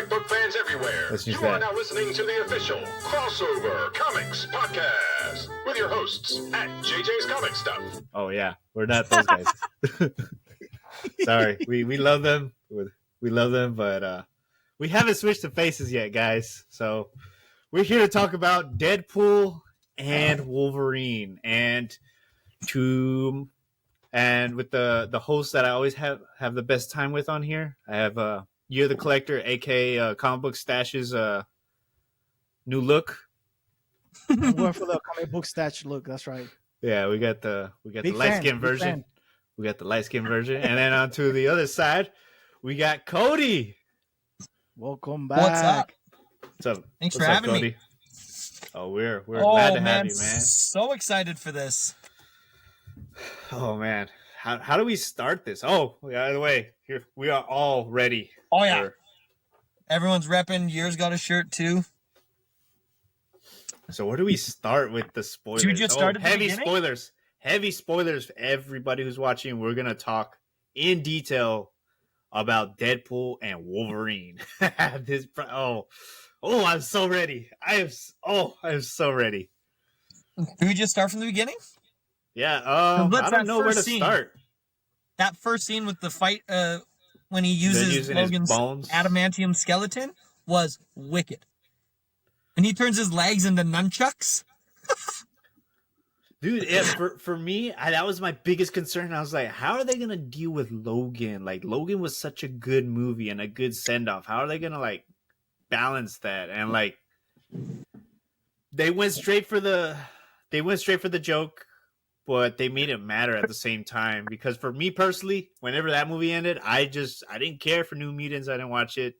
comic book fans everywhere. You are now listening to the official Crossover Comics Podcast with your hosts at JJ's Comic Stuff. Oh, yeah. We're not those guys. Sorry. We love them. We love them, but we haven't switched the faces yet, guys. So we're here to talk about Deadpool and Wolverine. And with the host that I always have the best time with on here, I have You're the Collector, aka Comic Book Stash's new look. I'm going for the comic book stash look. That's right. Yeah, we got the Big light fan, skin big version. fan. We got the light skin version, and then onto the other side, we got Cody. Welcome back. What's up? What's up? Thanks What's for up, having Cody? me. Oh, we're glad to have you, man. So excited for this. Oh man, how do we start this? Oh, by the way, here we are all ready. Oh yeah, everyone's repping. Yours got a shirt too. So where do we start with the spoilers? Should we just start at the heavy beginning? spoilers. Heavy spoilers for everybody who's watching. We're gonna talk in detail about Deadpool and Wolverine. I'm so ready. I'm so ready. Do we just start from the beginning? Yeah. I don't know where to start. That first scene with the fight, when he uses using Logan's his bones. adamantium skeleton, was wicked. And he turns his legs into nunchucks. Dude, for me, that was my biggest concern. I was like, how are they gonna deal with Logan? Like, Logan was such a good movie and a good send off. How are they gonna like balance that? And like, they went straight for the joke, but they made it matter at the same time. Because for me personally, whenever that movie ended, I didn't care for New Mutants. I didn't watch it.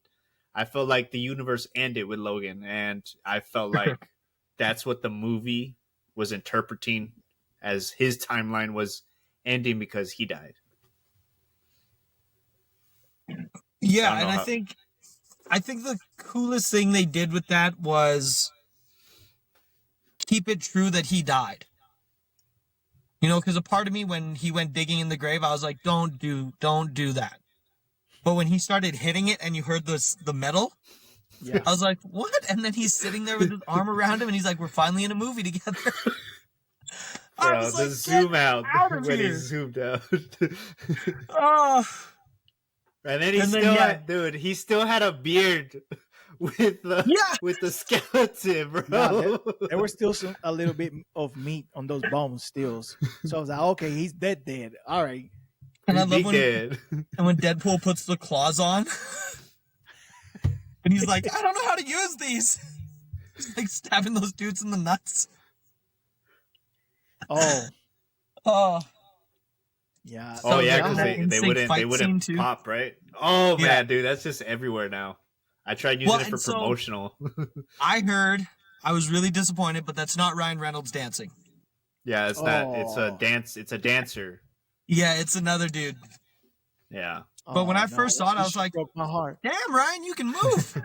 I felt like the universe ended with Logan, and I felt like that's what the movie was interpreting as his timeline was ending because he died. Yeah, I think the coolest thing they did with that was keep it true that he died. You know, because a part of me, when he went digging in the grave, I was like, don't do that. But when he started hitting it and you heard the metal, Yeah. I was like, what? And then he's sitting there with his arm around him and he's like, we're finally in a movie together. I Bro, was the like, zoom out of when he here. zoomed out. Oh, And then he still had a beard with the skeleton, bro. Nah, there was still a little bit of meat on those bones still. So I was like, okay, he's dead. All right. and I love when dead. Deadpool puts the claws on. And he's like, I don't know how to use these. He's like stabbing those dudes in the nuts. Oh, Oh, yeah. Oh yeah, that because they fight wouldn't scene, too. pop, right? Oh Yeah. man, dude, that's just everywhere now. I tried using Well, it for and so- promotional. I was really disappointed, but that's not Ryan Reynolds dancing. Yeah, it's not. It's a Oh. dance. It's a dancer. Yeah, it's another dude. Yeah, But when Oh, I first saw it, I was like, broke my heart. damn, Ryan, you can move.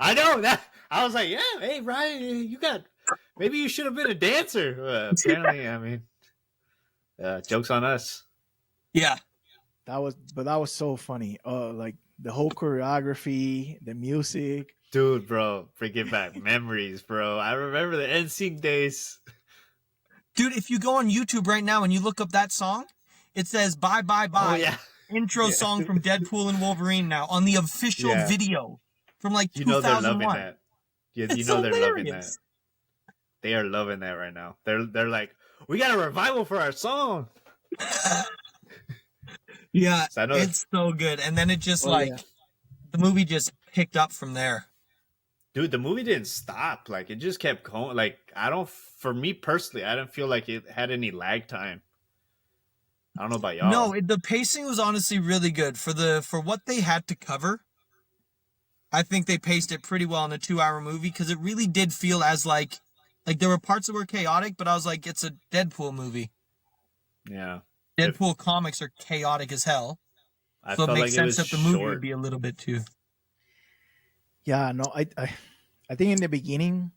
I know that. I was like, yeah, hey Ryan, maybe you should have been a dancer. Apparently, I mean, jokes on us. Yeah. That was so funny. Like the whole choreography, the music. Dude, bro, bringing back memories, bro. I remember the NSYNC days. Dude, if you go on YouTube right now and you look up that song, it says Bye Bye Bye. Oh yeah, Intro Yeah. song from Deadpool and Wolverine now on the official Yeah. video from like you know they're 2001. loving that. Yeah, you It's know they're loving that. hilarious. They are loving that right now. They're like, we got a revival for our song. Yeah, So I know it's so good. And then it just Oh, yeah. the movie just picked up from there. Dude, the movie didn't stop. Like, it just kept going. Like, for me personally, I didn't feel like it had any lag time. I don't know about y'all. No, the pacing was honestly really good for what they had to cover. I think they paced it pretty well in a 2-hour movie because it really did feel as like there were parts that were chaotic, but I was like, it's a Deadpool movie. Yeah. Deadpool comics are chaotic as hell, I so it felt makes like sense that the movie would short. be a little bit too. Yeah, no, I think in the beginning,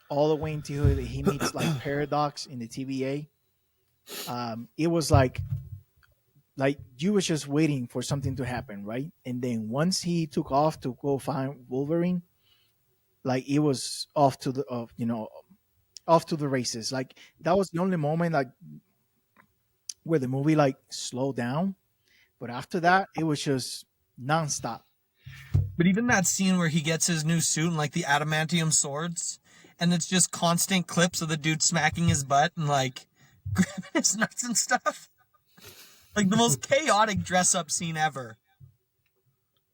all the way until he meets like Paradox in the TVA, it was like like you was just waiting for something to happen, right? And then once he took off to go find Wolverine, like it was off to the off to the races. Like that was the only moment like where the movie like slowed down. But after that, it was just nonstop. But even that scene where he gets his new suit and like the adamantium swords, and it's just constant clips of the dude smacking his butt and like grabbing his nuts and stuff. Like the most chaotic dress up scene ever.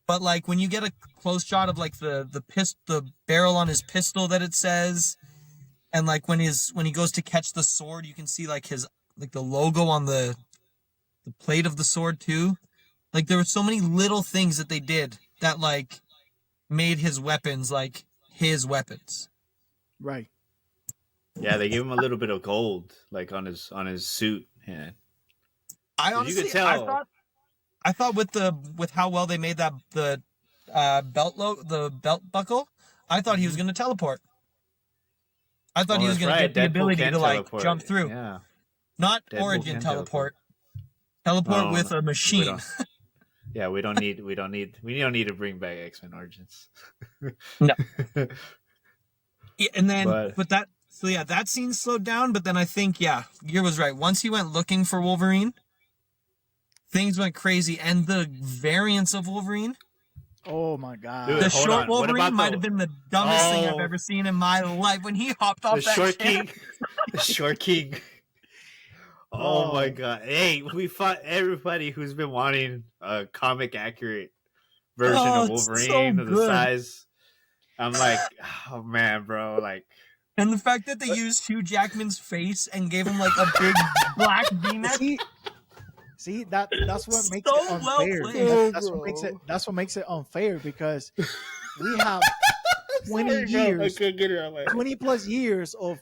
But like when you get a close shot of like the barrel on his pistol that it says, and like when he goes to catch the sword, you can see like the logo on the plate of the sword too. Like there were so many little things that they did that like made his weapons like his weapons. Right. Yeah, they gave him a little bit of gold, like on his suit. Yeah. I honestly, you could tell. I thought with how well they made the belt buckle, I thought he was going to teleport. I thought he was going to get the ability to like jump through. Yeah. Not Deadpool origin can teleport. Teleport with a machine. Yeah, we don't need to bring back X-Men Origins. No. Yeah, and then that scene slowed down, but then I think Gear was right. Once he went looking for Wolverine, things went crazy, and the variants of Wolverine. Oh my god! Dude, the short Wolverine might have been the dumbest thing I've ever seen in my life when he hopped off that short chair. king. The short king. Oh my god! Hey, we fought everybody who's been wanting a comic accurate version of Wolverine of the size. I'm like, oh man, bro, like. And the fact that they used Hugh Jackman's face and gave him like a big black V-neck. See that's what makes so it unfair. Well That's what makes it unfair because we have 20 plus years of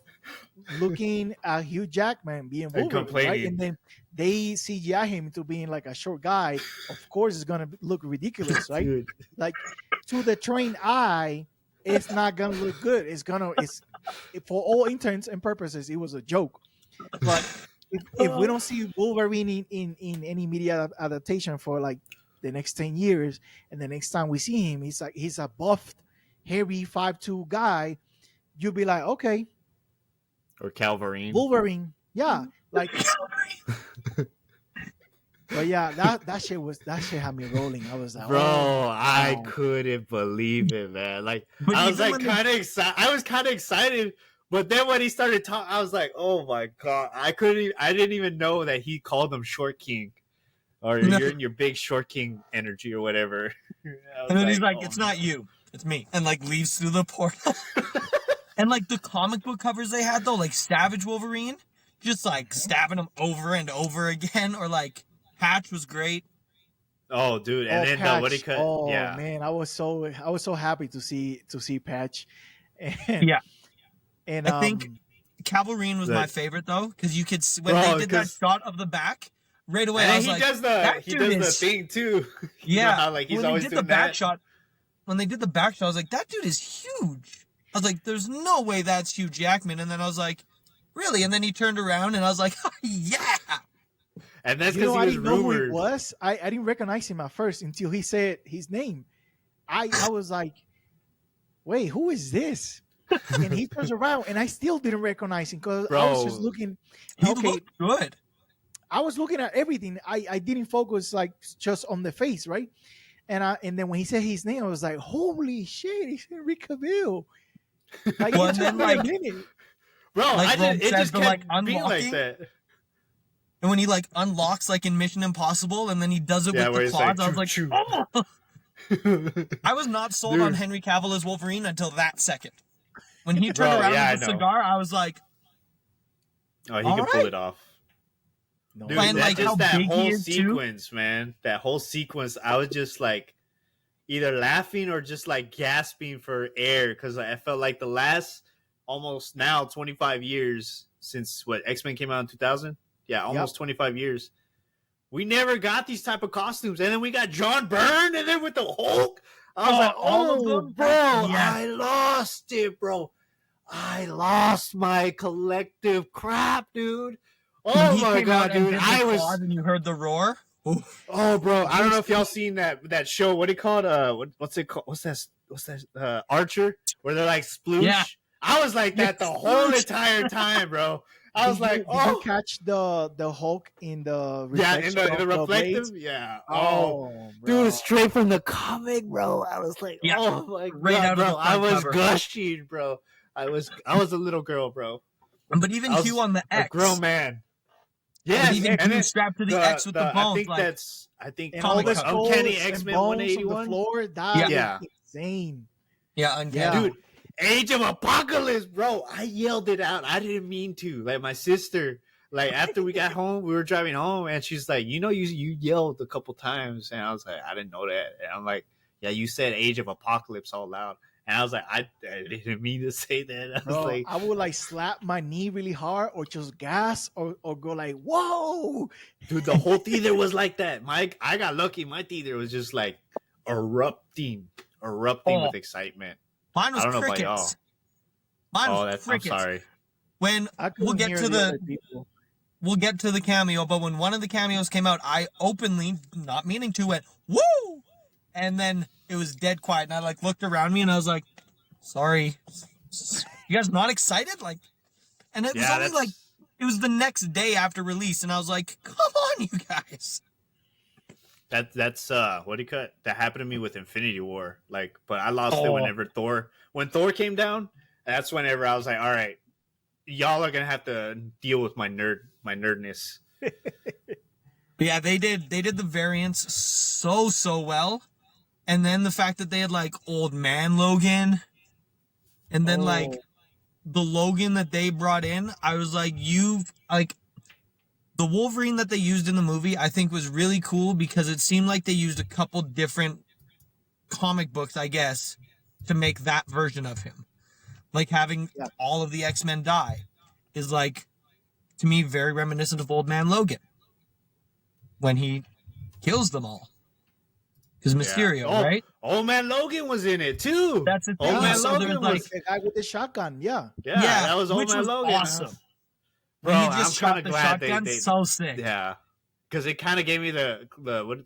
looking at Hugh Jackman being Wolverine, right? And then they CGI him to being like a short guy. Of course, it's gonna look ridiculous, right? Dude. Like to the trained eye, it's not gonna look good. It's for all intents and purposes, it was a joke. But if we don't see Wolverine in any media adaptation for like the next 10 years, and the next time we see him, he's a buffed, hairy 5'2" guy, you'll be like, okay. Or Calverine. Wolverine. Yeah. Like but yeah, that shit had me rolling. I was like, bro, wow. I couldn't believe it, man. Like I was like kind of excited. I was kind of excited, but then when he started talking, I was like, oh my god, I didn't even know that he called him Short King, or you're in your big Short King energy or whatever. And then he's like, it's not you, it's me, and like leaves through the portal. And like the comic book covers they had though, like Savage Wolverine, just like stabbing him over and over again, or like Patch was great. Oh, dude, and then Patch. what he cut? Oh yeah, man, I was so happy to see Patch. And, yeah, and I think Calverine was my favorite though, because you could when they did that shot of the back right away. I was like, does the thing too. Yeah, how, like he's when always they did doing the back that. shot. When they did the back shot, I was like, that dude is huge. I was like, there's no way that's Hugh Jackman. And then I was like, really? And then he turned around and I was like, oh, yeah. And that's because he was rumored. Know who it was. I didn't recognize him at first until he said his name. I was like, wait, who is this? And he turns around and I still didn't recognize him because I was just looking. He looked good. I was looking at everything. I didn't focus like just on the face, right? And then when he said his name, I was like, holy shit, he's Henry Cavill. Like, well, then, like, bro, like it just kept like being like that. And when he like unlocks like in Mission Impossible, and then he does it with the claws, I was like, oh! I was not sold on Henry Cavill as Wolverine until that second. When he turned around with the cigar, I was like, oh, he can pull it off. No. Dude, and like how that big whole he is sequence, man. That whole sequence, I was just like either laughing or just like gasping for air because I felt like the last almost now 25 years since X-Men came out in 2000. Yeah, almost 25 years. We never got these type of costumes, and then we got John Byrne, and then with the Hulk, I was like, oh, bro, I lost it, bro. I lost my collective crap, dude. Oh my god, dude! And you heard the roar. Oh, bro, I don't know if y'all seen that show. What do you call it? What's it called? What's that? Archer, where they're like sploosh. Yeah. I was like that the whole entire time, bro. I was like, Did oh, you catch the Hulk in the yeah, in reflection the of reflective, blades? yeah. Oh, bro. Dude, straight from the comic, bro. I was like, Yeah, oh my right god, out of bro. the I front was cover. gushing, bro. I was a little girl, bro. But even I was Hugh on the A X. grown man. But Yes, even and Hugh then strapped to the X with the bones. I think And all the comic cover. Uncanny skulls and X-Men bones on the 181. floor, that Yeah. was insane. Yeah, uncanny. Dude, Age of Apocalypse, bro. I yelled it out. I didn't mean to. Like my sister, like after we got home, we were driving home, and she's like, you yelled a couple times, and I was like, I didn't know that. And I'm like, yeah, you said Age of Apocalypse all loud, and I was like, I didn't mean to say that. I was Bro, like, I would like slap my knee really hard or just gas or go like, whoa. dude, the whole theater was like that. I got lucky. My theater was just like erupting with excitement. Mine was I don't know about crickets. y'all. Mine was Oh, I'm crickets. sorry. When I we'll couldn't get hear to the the other people. we'll get to the cameo, but when one of the cameos came out, I openly, not meaning to, went woo, and then it was dead quiet, and I like looked around me and I was like, sorry, you guys not excited? Like, and it was only like it was the next day after release, and I was like, come on, you guys. That's what do you cut? That happened to me with Infinity War. Like, but I lost it whenever when Thor came down. That's whenever I was like, all right, y'all are gonna have to deal with my nerdness. But yeah, they did the variants so well, and then the fact that they had like old man Logan, and then like the Logan that they brought in, I was like, the Wolverine that they used in the movie, I think was really cool because it seemed like they used a couple different comic books, I guess, to make that version of him. Like having all of the X-Men die is like, to me, very reminiscent of Old Man Logan when he kills them all. Because Mysterio, right? Old Man Logan was in it too. That's the thing. Old Man So Logan there was, was like, The guy with the shotgun, yeah. yeah, that was Old which Man was Logan. awesome. Bro, When he I'm just kind shot of the glad shotgun, they so sick. yeah, because it kind of gave me the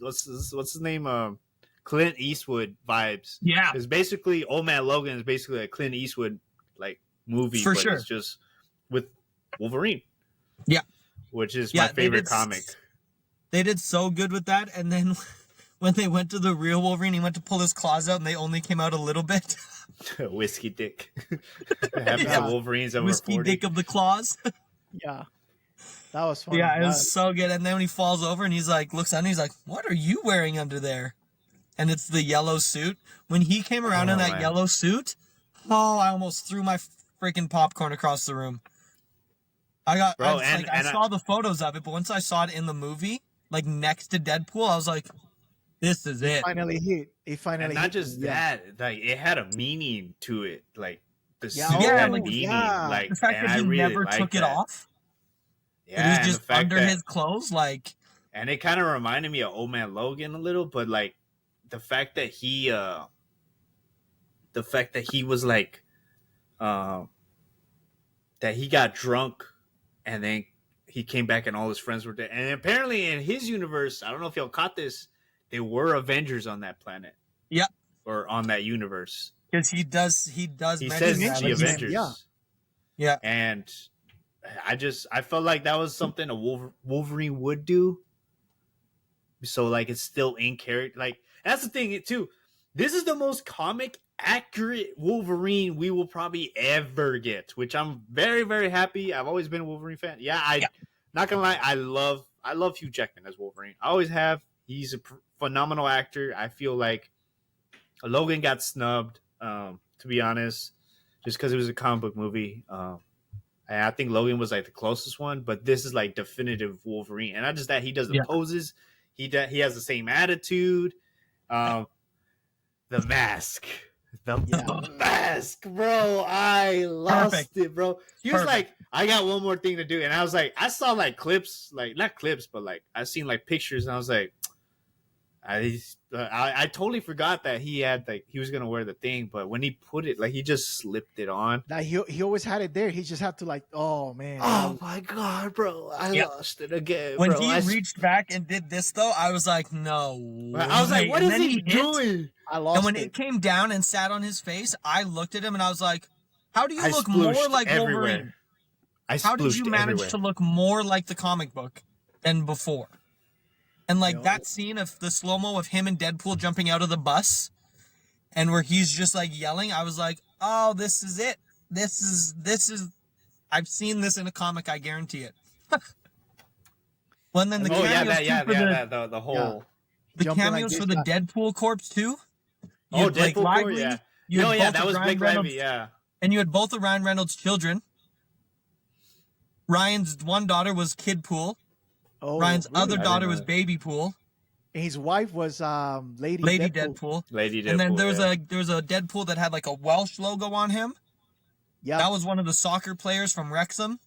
what's his name, Clint Eastwood vibes. Yeah. Because basically Old Man Logan is basically a Clint Eastwood like movie, For but sure. it's just with Wolverine. Yeah. Which is Yeah, my favorite comic. They did so good with that, and then when they went to the real Wolverine, he went to pull his claws out, and they only came out a little bit. Whiskey dick. It happens Yeah. to Wolverines over Whiskey 40. dick of the claws. Yeah. That was fun. Yeah, it was so good. And then when he falls over and he's like, looks down, and he's like, what are you wearing under there? And it's the yellow suit. When he came around in that man. yellow suit, I almost threw my freaking popcorn across the room. I saw the photos of it, but once I saw it in the movie, like next to Deadpool, I was like, this is it. Finally hit. It finally And not hit just me, yeah. that, like it had a meaning to it. Like the Yeah, suit yeah, had like, meaning. yeah. Like The fact and that I he really never liked took it that. off. Yeah, It and was the just fact under that- his clothes, like, and it kind of reminded me of Old Man Logan a little, but like the fact that he was like that he got drunk and then he came back and all his friends were dead. And apparently in his universe, I don't know if y'all caught this, they were Avengers on that planet. Yep. Or on that universe. because he does He mention says that, the like, Avengers. yeah. Yeah. And I felt like that was something a Wolverine would do. So like it's still in character. Like that's the thing too. This is the most comic accurate Wolverine we will probably ever get, which I'm very, very happy. I've always been a Wolverine fan. Not gonna lie, I love Hugh Jackman as Wolverine. I always have. He's a phenomenal actor. I feel like Logan got snubbed, to be honest, just because it was a comic book movie. And I think Logan was like the closest one, but this is like definitive Wolverine. And not just that, he does the poses. He has the same attitude. The mask. The mask, bro. I lost it, bro. He was like, I got one more thing to do. And I was like, I saw like clips, like not clips, but like I've seen like pictures, and I was like, I totally forgot that he had like he was gonna wear the thing, but when he put it, like he just slipped it on. Like he always had it there. He just had to like, oh man. Oh my god, bro! I lost it again. When bro. he reached back and did this, though, I was like, no. I was like, what is he doing? I lost And when it. it came down and sat on his face, I looked at him and I was like, how do you I look more splooshed like everywhere. Wolverine? I How did you splooshed manage everywhere. to look more like the comic book than before? And like Yo. that scene of the slow-mo of him and Deadpool jumping out of the bus and where he's just like yelling, I was like, oh, this is it. This is I've seen this in a comic, I guarantee it. Well, and then the cameos the whole. the Jumping like cameos this for the guy. Deadpool corpse too. You Oh, had Blake Deadpool core, Lively, yeah. you had No, yeah, both that of was Ryan Blake Reynolds, Lively, yeah. and you had both of Ryan Reynolds' children. Ryan's one daughter was Kid Pool. Oh, Ryan's really? other I didn't daughter know was that. Baby Pool. And his wife was Lady Deadpool. Lady Deadpool. And then there was yeah. a Deadpool that had like a Welsh logo on him. Yeah, That was one of the soccer players from Wrexham.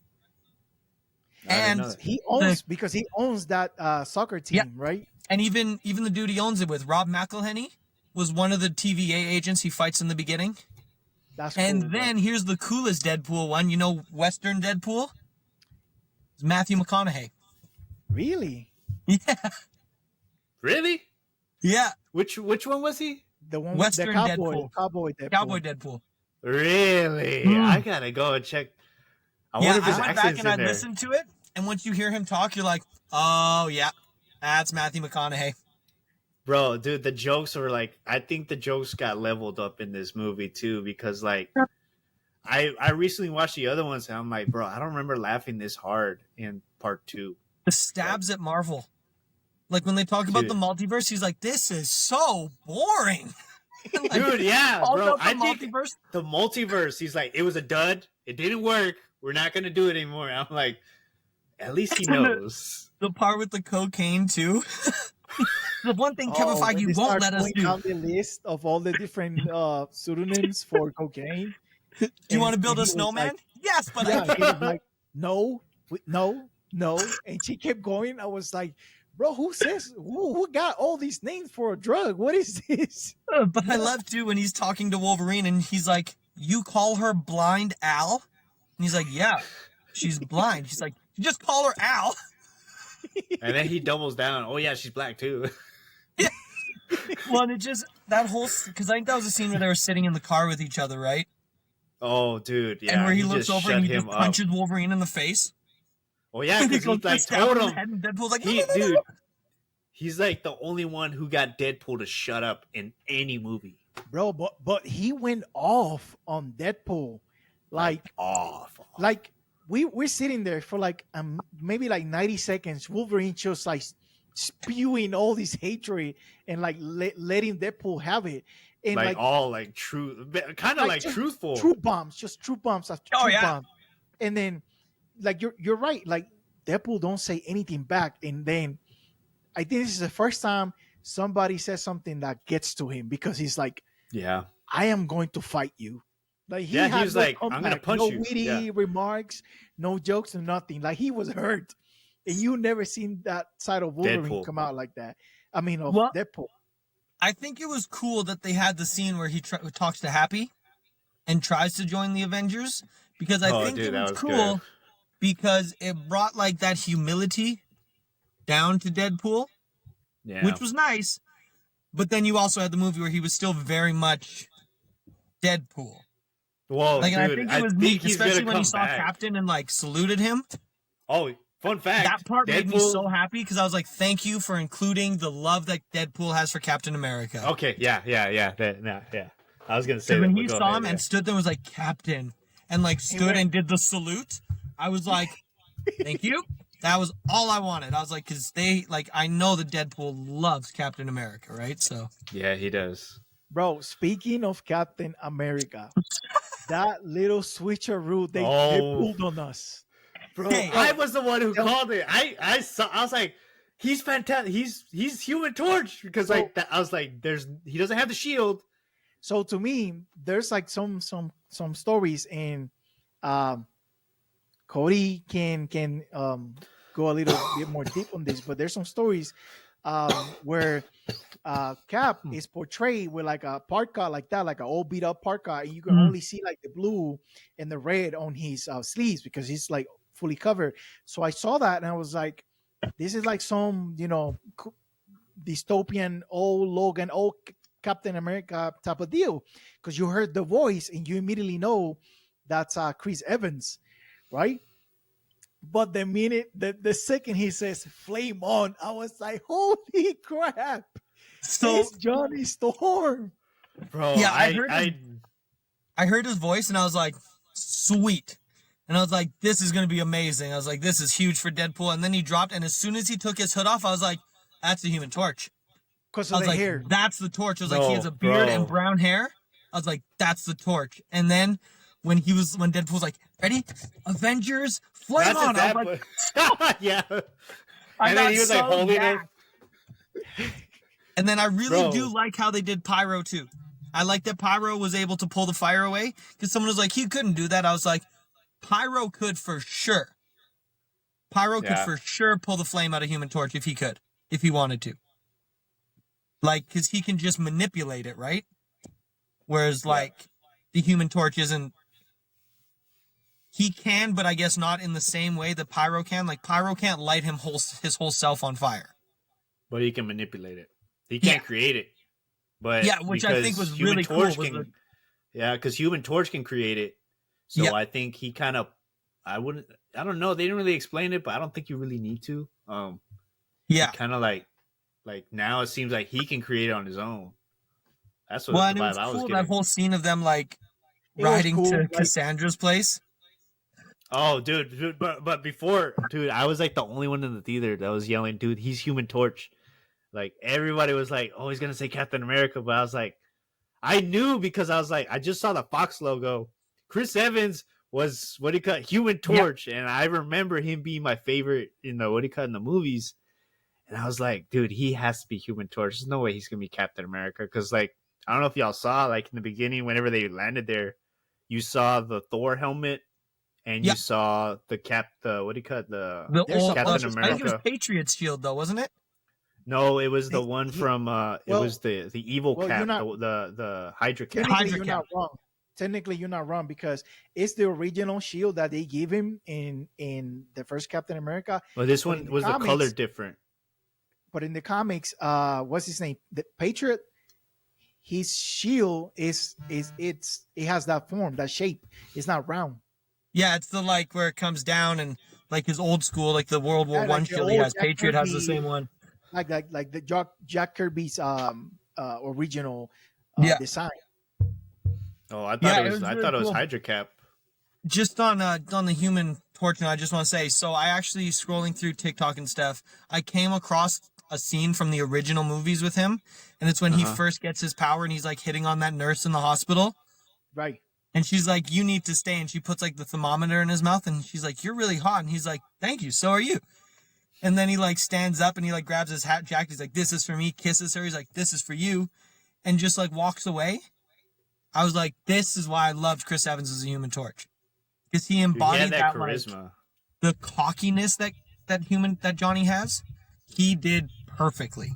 I didn't and know that. he owns because he owns that soccer team, Yeah. right? And even the dude he owns it with, Rob McElhenney, was one of the TVA agents he fights in the beginning. That's And cool, bro. then here's the coolest Deadpool one. You know, Western Deadpool? It's Matthew McConaughey. Really, Yeah. Really? Yeah. Which one was he? the one Western with the cowboy, Deadpool. cowboy Deadpool. Cowboy Deadpool. Really? Hmm. I gotta go and check. I Yeah, wonder if his I went back accent's and in I there. listened to it. And once you hear him talk, you're like, oh, yeah, that's Matthew McConaughey. Bro, dude, the jokes were like, I think the jokes got leveled up in this movie too, because like, I recently watched the other ones and I'm like, bro, I don't remember laughing this hard in part 2. The stabs at Marvel. Like when they talk about Dude. the multiverse, he's like, this is so boring. Like, Dude, yeah, all bro. about the I think multiverse. the multiverse, he's like, it was a dud. It didn't work. We're not gonna do it anymore. I'm like, at least he knows. The part with the cocaine too. The one thing Kevin when Feige they won't start let us going do. down the list of all the different pseudonyms for cocaine. Do you want to and build he a was snowman? like- Yes, but Yeah, I he was can't. like, no, and she kept going. I was like, bro, who got all these names for a drug? What is this? But I love too when he's talking to Wolverine and he's like, you call her Blind Al? And he's like, yeah, she's blind. He's like, you just call her Al. And then he doubles down. Oh yeah, she's black too. Well, and it just, that whole, because I think that was a scene where they were sitting in the car with each other, right? Oh, dude, yeah. And where he just looks over shut and he him just up. punches Wolverine in the face. Oh yeah, And he because he goes to like stab told him in the him. head, and Deadpool's like, He, dude, he's like the only one who got Deadpool to shut up in any movie. Bro, but he went off on Deadpool. Like Off. we're sitting there for like maybe like 90 seconds. Wolverine just like spewing all this hatred and like letting Deadpool have it. And Like like all like true, kind of like just truthful. true bombs, just true bombs after Oh, true yeah. bomb. And then like you're right, like Deadpool don't say anything back. And then I think this is the first time somebody says something that gets to him because he's like, Yeah. I am going to fight you. Like Yeah, he had was no like, I'm gonna comeback, punch no you. witty Yeah. remarks, no jokes, or nothing. Like he was hurt, and you never seen that side of Wolverine Deadpool. come out like that. I mean, of Well- Deadpool. I think it was cool that they had the scene where he talks to Happy and tries to join the Avengers because I Oh, think dude, it that was was cool good. because it brought like that humility down to Deadpool, Yeah. which was nice. But then you also had the movie where he was still very much Deadpool. Whoa, Like, and dude, I think it was neat, he's especially gonna when he come saw back. Captain and like saluted him. Oh, fun fact. That part made me Deadpool- so happy because I was like, thank you for including the love that Deadpool has for Captain America. Okay, yeah. I was gonna say So that. when but he go saw ahead, him yeah. and stood there and was like, Captain, and like stood went- and did the salute, I was like, thank you. That was all I wanted. I was like, because they, like, I know that Deadpool loves Captain America, right? So, Yeah, he does. Bro, speaking of Captain America, that little switcheroo they Oh. pulled on us. Bro, Hey, I was the one who tell- called it. I was like, he's fantastic. He's Human Torch because like that, I was like, he doesn't have the shield. So to me, there's like some stories, and Cody can go a little bit more deep on this, but there's some stories where Cap is portrayed with like a parka like that, like an old beat up parka, and you can only see like the blue and the red on his sleeves because he's like fully covered. So I saw that and I was like, this is like some, dystopian old Logan, old Captain America type of deal, because you heard the voice and you immediately know that's Chris Evans, right? But the second he says "flame on," I was like, "Holy crap!" So it's Johnny Storm, bro. Yeah, I heard his voice and I was like, sweet. And I was like, this is gonna be amazing. I was like, this is huge for Deadpool. And then he dropped, and as soon as he took his hood off, I was like, that's the Human Torch. because I of was the like, hair. that's the Torch. I was like, he has a beard and brown hair. I was like, that's the Torch. And then when Deadpool was like, ready? Avengers, flame on. I was like, yeah. I And got then he was like so holding jacked. it. And then I really Bro. do like how they did Pyro too. I like that Pyro was able to pull the fire away, because someone was like, he couldn't do that. I was like, Pyro could for sure. Pyro could Yeah. for sure pull the flame out of Human Torch if he wanted to. Like, because he can just manipulate it, right? Whereas, like, the Human Torch isn't. He can, but I guess not in the same way that Pyro can. Like, Pyro can't light his whole self on fire. But he can manipulate it. He can't create it. But Yeah, which I think was really cool. Yeah, because Human Torch can create it. So Yeah. I think he kind of. I don't know. They didn't really explain it, but I don't think you really need to. Yeah. Kind of like now it seems like he can create it on his own. That's what Well, the and it vibe was I was cool, getting. that whole scene of them, like, It was riding cool, to like- Cassandra's place. Oh, dude, but before, dude, I was like the only one in the theater that was yelling, dude, he's Human Torch. Like, everybody was like, oh, he's gonna say Captain America, but I was like, I knew, because I was like, I just saw the Fox logo. Chris Evans was Human Torch, and I remember him being my favorite in the in the movies. And I was like, dude, he has to be Human Torch. There's no way he's gonna be Captain America, because like, I don't know if y'all saw, like, in the beginning, whenever they landed there, you saw the Thor helmet. And you saw the The old Captain I think it was America. Patriot's shield, though, wasn't it? No, it was the one from it well- was the evil well, cap, you're not- the Hydra cap. Technically, Hydra you're Cap. not wrong. Technically, you're not wrong, because it's the original shield that they give him in the first Captain America. Well, this But in one the was the comics- color different. But in the comics, what's his name? The Patriot. His shield it has that form, that shape. It's not round. Yeah, it's the, like, where it comes down, and, like, his old school, like, the World War Yeah, One like the shield he old has. Jack Patriot has the Kirby- same one. Like the Jack Kirby's original design. Oh, I thought Yeah, it it was. was I really thought it was cool. Hydra cap. Just on the Human Torch, I just want to say, so I actually, scrolling through TikTok and stuff, I came across a scene from the original movies with him, and it's when he first gets his power and he's like hitting on that nurse in the hospital, Right. and she's like, you need to stay, and she puts like the thermometer in his mouth, and she's like, you're really hot, and he's like, thank you, so are you. And then he like stands up and he like grabs his hat jacket, he's like, this is for me, kisses her, he's like, this is for you, and just like walks away. I was like, this is why I loved Chris Evans as a Human Torch, because he Dude, he embodied had that that like, charisma. the cockiness that Johnny has. He did perfectly.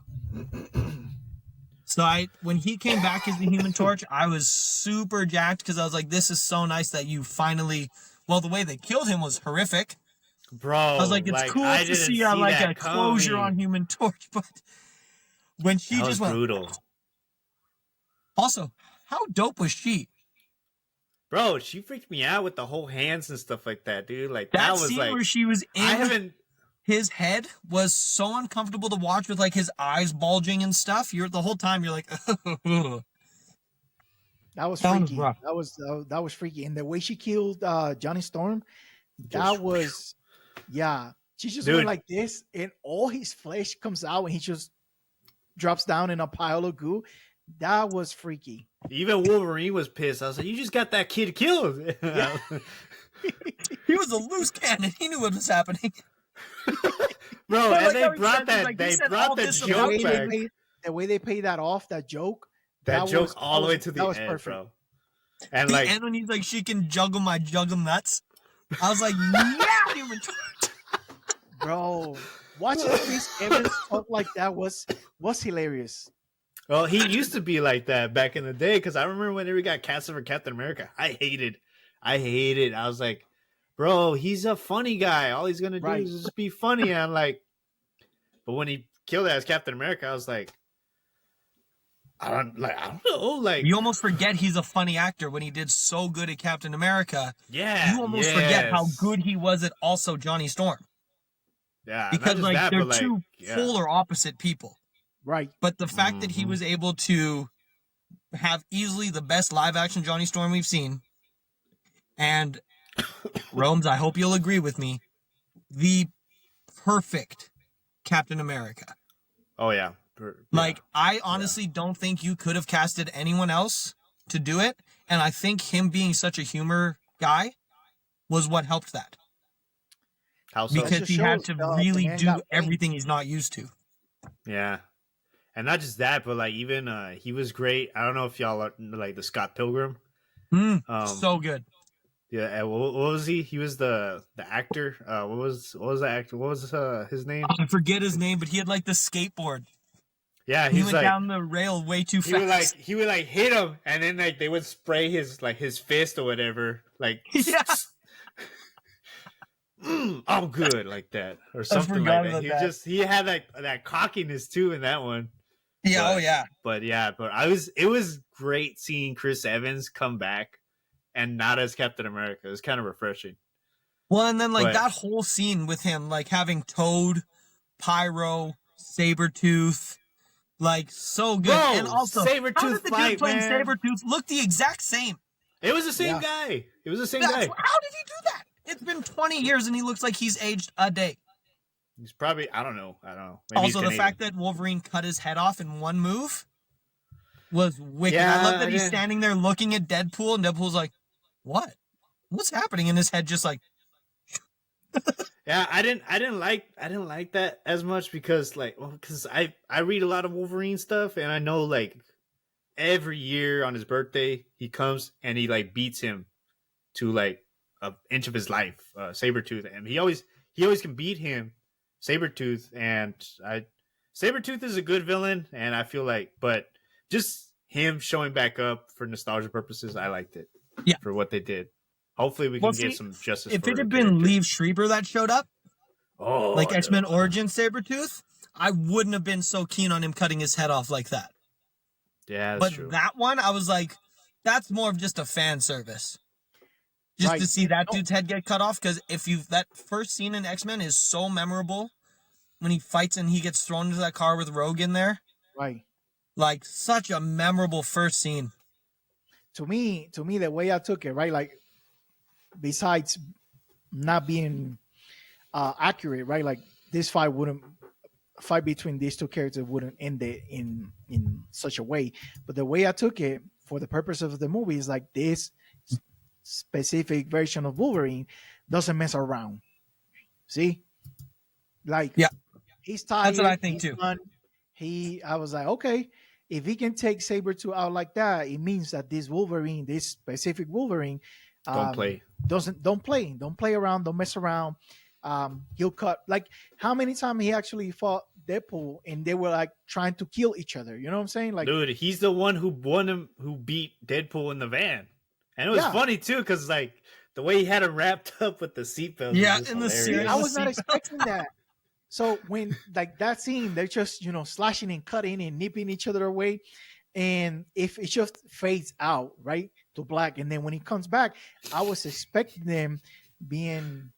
So when he came back as the Human Torch, I was super jacked, because I was like, this is so nice that you finally. Well, the way they killed him was horrific. Bro, I was like, it's cool I to didn't see like that a closure coming. on Human Torch, but when she That just was went. brutal. Also, how dope was she? Bro, she freaked me out with the whole hands and stuff like that, dude. Like That that was scene like where she was in I haven't. his head was so uncomfortable to watch, with like his eyes bulging and stuff. You're the whole time you're like, That was That was freaky. rough. That was freaky. And the way she killed Johnny Storm, that Just- was, yeah. She just Dude. went like this, and all his flesh comes out, and he just drops down in a pile of goo. That was freaky. Even Wolverine was pissed. I was like, you just got that kid killed. he was a loose cannon. He knew what was happening. Bro, But and like they how he brought said, that. like, he They said brought all the this The joke way, back. the way they paid that off, that joke, That that joke was- all the that way was- to the that was end, perfect. bro. And The like, end when he's like, she can juggle my juggle nuts. I was like, yeah, Human Torch. bro. watching Chris Evans talk like that was hilarious. Well, he used to be like that back in the day because I remember whenever he got casted for Captain America, I hated. I was like, bro, he's a funny guy. All he's gonna do Right. is just be funny. And I'm like, but when he killed it as Captain America, I was like, I don't know, like You almost forget he's a funny actor when he did so good at Captain America. yeah, You almost forget how yes. good he was at also Johnny Storm. Yeah, not Because just like that, they're but, two yeah. polar opposite people. Right. But the fact that he Mhm. was able to have easily the best live action Johnny Storm we've seen, and Rome's, I hope you'll agree with me, the perfect Captain America. Oh yeah, Like, I honestly don't think you could have casted anyone else to do it, and I think him being such a humor guy was what helped that. how so? Because just he had shows to the really man do got paid. everything he's not used to. Yeah. And not just that, but like even he was great. I don't know if y'all are like the Scott Pilgrim. So good. Yeah, and what was he? He was the actor. What was the actor? What was his name? I forget his name, but he had like the skateboard. Yeah, He he's went like down the rail way too fast. he would like hit him, and then like they would spray his fist or whatever. Like Yeah. I'm good like that or something like forgot that. about that. He had that cockiness too in that one. Yeah, But- oh yeah. But it was great seeing Chris Evans come back and not as Captain America. It was kind of refreshing. Well, and then like But- that whole scene with him, like having Toad, Pyro, Sabretooth, like so good. Bro, and also, Sabretooth how did the fight, dude playing man. Sabretooth look the exact same? It was the same Yeah. guy. It was the same That's- guy. How did he do that? It's been 20 years and he looks like he's aged a day. He's probably I don't know. Maybe he's Also, the Canadian. fact that Wolverine cut his head off in one move was wicked. Yeah, I love that he's yeah. standing there looking at Deadpool, and Deadpool's like, "What? What's happening?" in his head, just like, Yeah, I didn't like that as much because I read a lot of Wolverine stuff and I know like every year on his birthday he comes and he like beats him to like an inch of his life, Sabretooth, and he always can beat him, Sabretooth, and Sabretooth is a good villain and I feel like, but just him showing back up for nostalgia purposes, I liked it. Yeah. For what they did. Hopefully we can Well, get see, some justice. if for it had the been character. Liev Schreiber that showed up, Oh, like I X-Men know. Origin Sabretooth, I wouldn't have been so keen on him cutting his head off like that. Yeah, that's But true. that one, I was like, that's more of just a fan service. Just Right. to see that dude's head get cut off, because that first scene in X-Men is so memorable when he fights and he gets thrown into that car with Rogue in there. Right. Like, such a memorable first scene. To me, the way I took it, right, like besides not being accurate, right, like this fight between these two characters wouldn't end it in such a way. But the way I took it for the purpose of the movie is like this specific version of Wolverine doesn't mess around. See, like Yeah. he's tired. That's what I think he's too. done. I was like, okay, if he can take Sabretooth out like that, it means that this Wolverine, this specific Wolverine, Don't play. don't play around, don't mess around. He'll cut, like, how many times he actually fought Deadpool and they were like trying to kill each other, you know what I'm saying? Like, Dude, he's the one who beat Deadpool in the van. And it was Yeah. funny too, because like the way he had him wrapped up with the seatbelt. Yeah, was just in the hilarious. series. I was not seatbelt. expecting that. So when like that scene, they're just slashing and cutting and nipping each other away, and if it just fades out right to black, and then when he comes back, I was expecting them being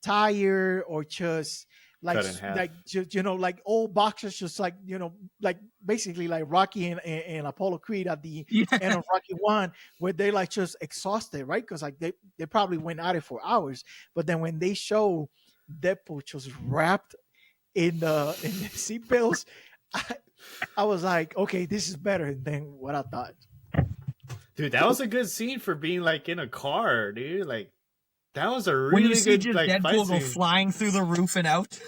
tired or just like Cut in half. like old boxers, just like like basically like Rocky and Apollo Creed at the Yeah. end of Rocky 1, where they like just exhausted, right? Because like they probably went at it for hours, but then when they show Deadpool just wrapped in the seatbelts, I was like, okay, this is better than what I thought. Dude, that was a good scene for being like in a car, dude. Like that was a When really you see good just like fight Deadpool go scene. flying through the roof and out.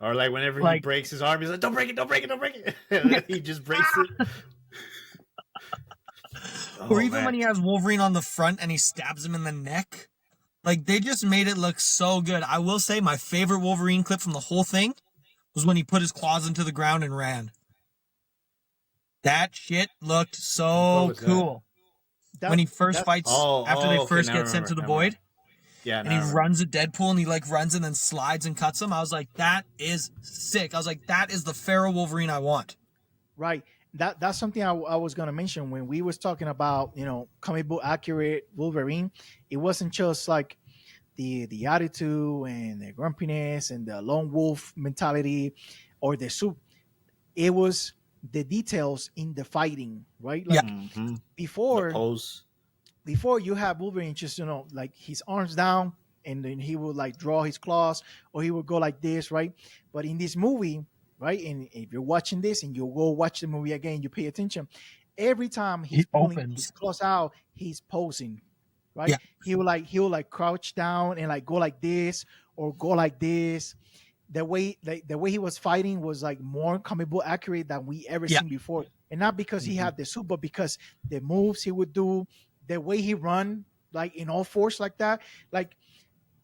Or like whenever he Like- breaks his arm, he's like, "Don't break it, don't break it, don't break it." And then he just breaks it. Or Oh, even man. when he has Wolverine on the front and he stabs him in the neck. Like, they just made it look so good. I will say my favorite Wolverine clip from the whole thing was when he put his claws into the ground and ran. That shit looked so cool. When he first fights, after they first get sent to the void. Yeah, and he runs at Deadpool and he like runs and then slides and cuts him. I was like, that is sick. I was like, that is the feral Wolverine I want. Right. That's something I was going to mention when we was talking about, comic book accurate Wolverine. It wasn't just like the attitude and the grumpiness and the lone wolf mentality or the suit. It was the details in the fighting, right? Like before you have Wolverine just, like his arms down and then he would like draw his claws or he would go like this, right? But in this movie, right, and if you're watching this and you go watch the movie again, you pay attention. Every time he's pulling his claws out, he's posing, right? Yeah. He will crouch down and like go like this or go like this. The way he was fighting was like more comic book accurate than we ever seen before, and not because he had the suit, but because the moves he would do, the way he run, like in all force like that, like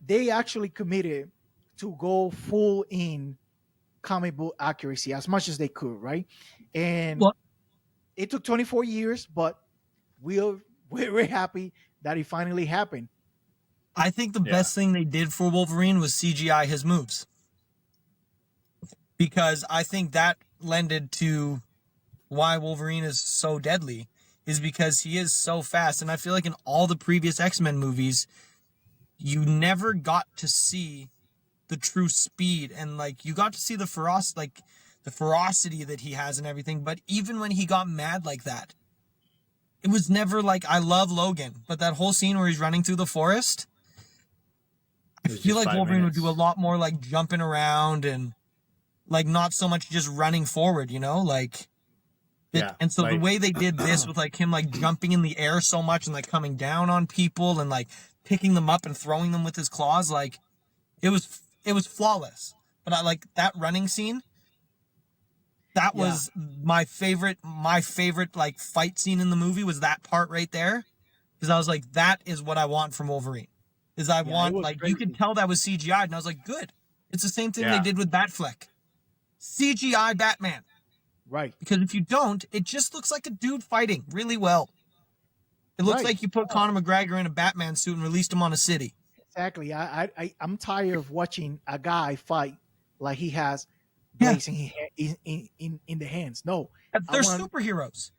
they actually committed to go full in comic book accuracy as much as they could, right? And it took 24 years, but we're happy that it finally happened. I think the best thing they did for Wolverine was CGI his moves. Because I think that lended to why Wolverine is so deadly, is because he is so fast. And I feel like in all the previous X-Men movies, you never got to see the true speed, and like you got to see the ferocity that he has and everything. But even when he got mad like that, it was never like, I love Logan, but that whole scene where he's running through the forest, I feel like Wolverine would do a lot more like jumping around and like not so much just running forward, like. And so the way they did this with like him like jumping in the air so much and like coming down on people and like picking them up and throwing them with his claws, like it was flawless. But I like that running scene. That was my favorite like fight scene in the movie, was that part right there. Because I was like, that is what I want from Wolverine. Is I want, like, crazy. You could tell that was CGI, and I was like, good. It's the same thing they did with Batfleck. CGI Batman. Right. Because if you don't, it just looks like a dude fighting really well. It looks like you put Conor McGregor in a Batman suit and released him on a city. Exactly. I'm tired of watching a guy fight like he has blades in the hands. No. They're superheroes.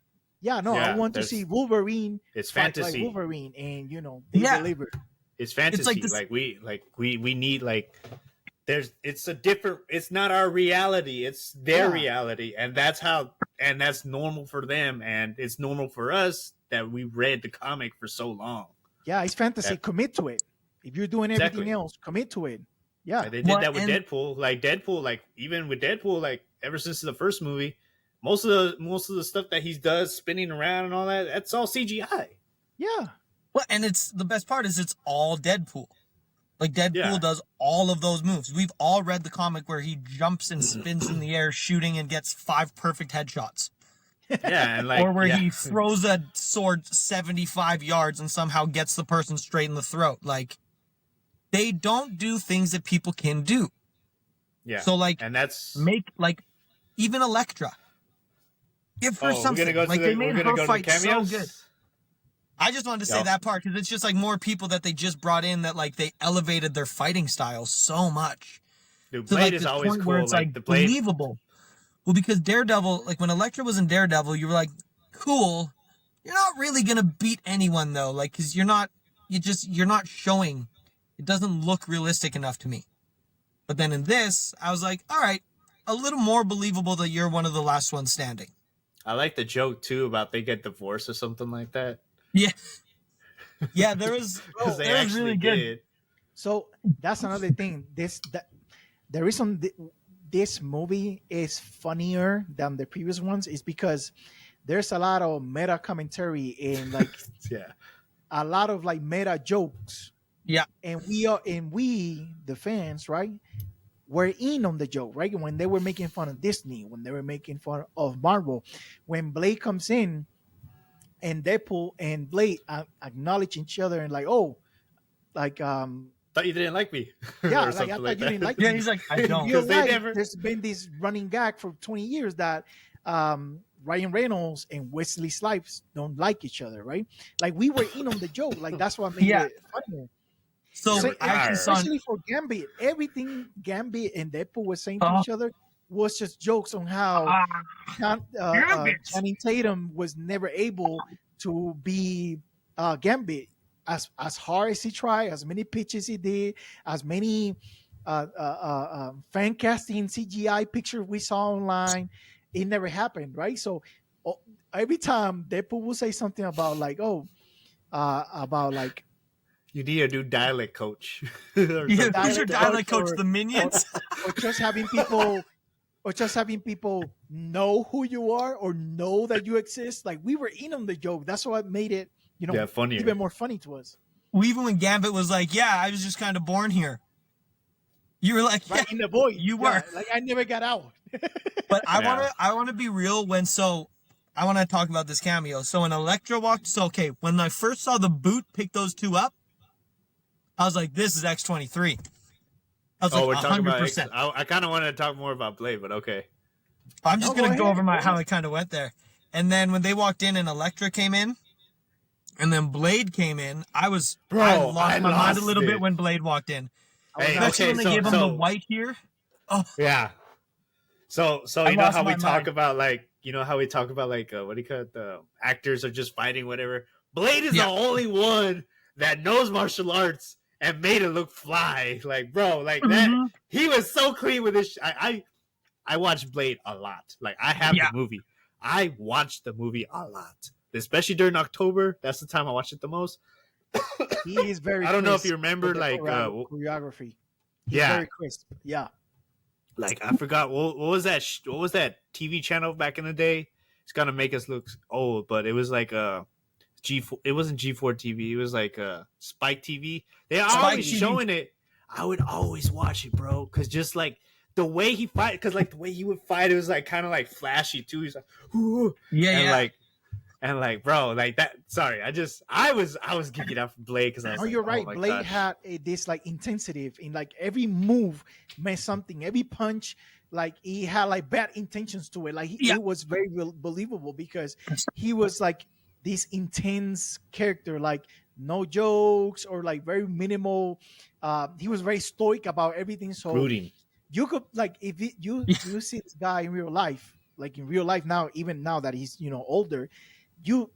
Yeah, no, I want to see Wolverine. It's fantasy. Like Wolverine, and they deliver. It's fantasy. It's like we need like it's not our reality, it's their reality, and that's normal for them, and it's normal for us that we read the comic for so long. Yeah, it's fantasy. Commit to it. If you're doing everything else, commit to it. Yeah, they did that with Deadpool. Like even with Deadpool, like ever since the first movie, most of the stuff that he does spinning around and all that, that's all CGI. Yeah. Well, and it's the best part is it's all Deadpool. Like Deadpool does all of those moves. We've all read the comic where he jumps and spins in the air, shooting and gets 5 perfect headshots. Yeah, and like, or where he throws a sword 75 yards and somehow gets the person straight in the throat. Like, they don't do things that people can do. Yeah. So like, and that's make like even Elektra. Give her something. Like they made her fight so good. I just wanted to say that part because it's just like more people that they just brought in that like they elevated their fighting style so much. Dude, Blade is always cool. Where it's like the Blade... believable. Well, because Daredevil, like when Elektra was in Daredevil, you were like, cool. You're not really gonna beat anyone though, like because you're not showing. It doesn't look realistic enough to me. But then in this, I was like, all right, a little more believable that you're one of the last ones standing. I like the joke too about they get divorced or something like that. Yeah. Yeah, there was really good. So that's another thing. The reason this movie is funnier than the previous ones is because there's a lot of meta commentary and like a lot of like meta jokes. Yeah. And we the fans, right? Were in on the joke, right? When they were making fun of Disney, when they were making fun of Marvel, when Blade comes in and Deadpool and Blade acknowledge each other and like, oh, like Thought you didn't like me. yeah, Or like I something thought like you that. didn't like Yeah, me. he's like, I In don't. real 'Cause they life, never- there's been this running gag for 20 years that Ryan Reynolds and Wesley Snipes don't like each other, right? Like we were in on the joke. Like that's what made Yeah. it funnier. So So, I actually saw. especially for Gambit, everything Gambit and Deadpool were saying to Oh. each other was just jokes on how Gambit. Channing Tatum was never able to be Gambit as hard as he tried, as many pitches he did, as many fan casting CGI pictures we saw online. It never happened, right? So every time Deadpool will say something about like, about like. You need a new dialect coach. Yeah, Or something. who's your dialect coach? Or- The Minions? or just having people know who you are or know that you exist. Like we were in on the joke. That's what made it, Yeah, funnier. even more funny to us. Well, even when Gambit was like, yeah, I was just kind of born here. You were like, yeah. Right in the void. You Yeah, were. like I never got out. But Yeah. I wanna be real I want to talk about this cameo. So when Elektra walked, when I first saw the boot pick those two up, I was like, this is X-23. I was Oh, we're like, talking about. 100%. I kind of wanted to talk more about Blade, but okay. I'm just No, going to go go ahead. over how I kind of went there. And then when they walked in and Elektra came in, and then Blade came in, I lost I my mind a lost little it. bit when Blade walked in. Hey, Especially when they gave him the white here. Yeah. So I you know lost how we my talk mind. about like what do you call it? The actors are just fighting whatever. Blade is Yeah. the only one that knows martial arts and made it look fly. Like bro, like that. Mhm. He was so clean with this. I watched Blade a lot. Like I have Yeah. the movie. I watched the movie a lot, especially during October. That's the time I watched it the most. He is very. I don't know if crisp you remember, with the like, choreography. He's yeah. very crisp. Yeah. Like I forgot what was that? What was that TV channel back in the day? It's gonna make us look old, but it was like G4. It wasn't G4 TV. It was like Spike TV. They are Spike always TV. showing it. I would always watch it, bro, because just like the way he fight, because like the way he would fight, it was like kind of like flashy too. He's like, ooh, Yeah, and like, bro, like that. Sorry, I was geeking out for Blade because I was Oh, like, you're oh right. my Blade God. had this like intensity in like every move meant something. Every punch, like he had like bad intentions to it. Like Yeah. it was very believable because he was like this intense character, like no jokes or like very minimal. He was very stoic about everything. So brooding. you could like if you see this guy in real life, like in real life now, even now that he's older, you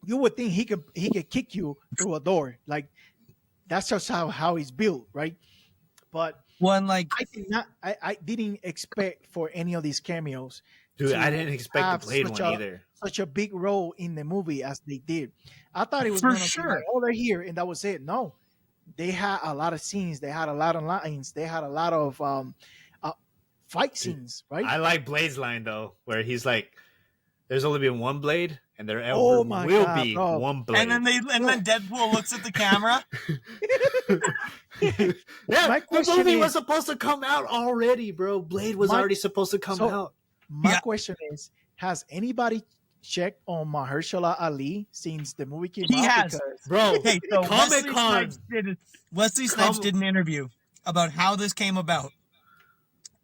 would think he could kick you through a door. Like that's just how he's built, right? But one like I didn't expect for any of these cameos Dude, to I didn't expect have the Blade such one a- either. such a big role in the movie as they did. I thought it was For gonna be sure. like, oh, they're here and that was it. No, they had a lot of scenes. They had a lot of lines. They had a lot of fight scenes, right? I like Blade's line though, where he's like, "There's only been one Blade, and there ever Oh my will God, be bro. one Blade." and then Deadpool looks at the camera. Yeah, My the question movie is- was supposed to come out already, bro. Blade was My- already supposed to come so- out. My Yeah. question is: has anybody checked on Mahershala Ali since the movie came He out? has. Because Bro, Hey, so Comic-Con. Wesley Snipes did an interview about how this came about.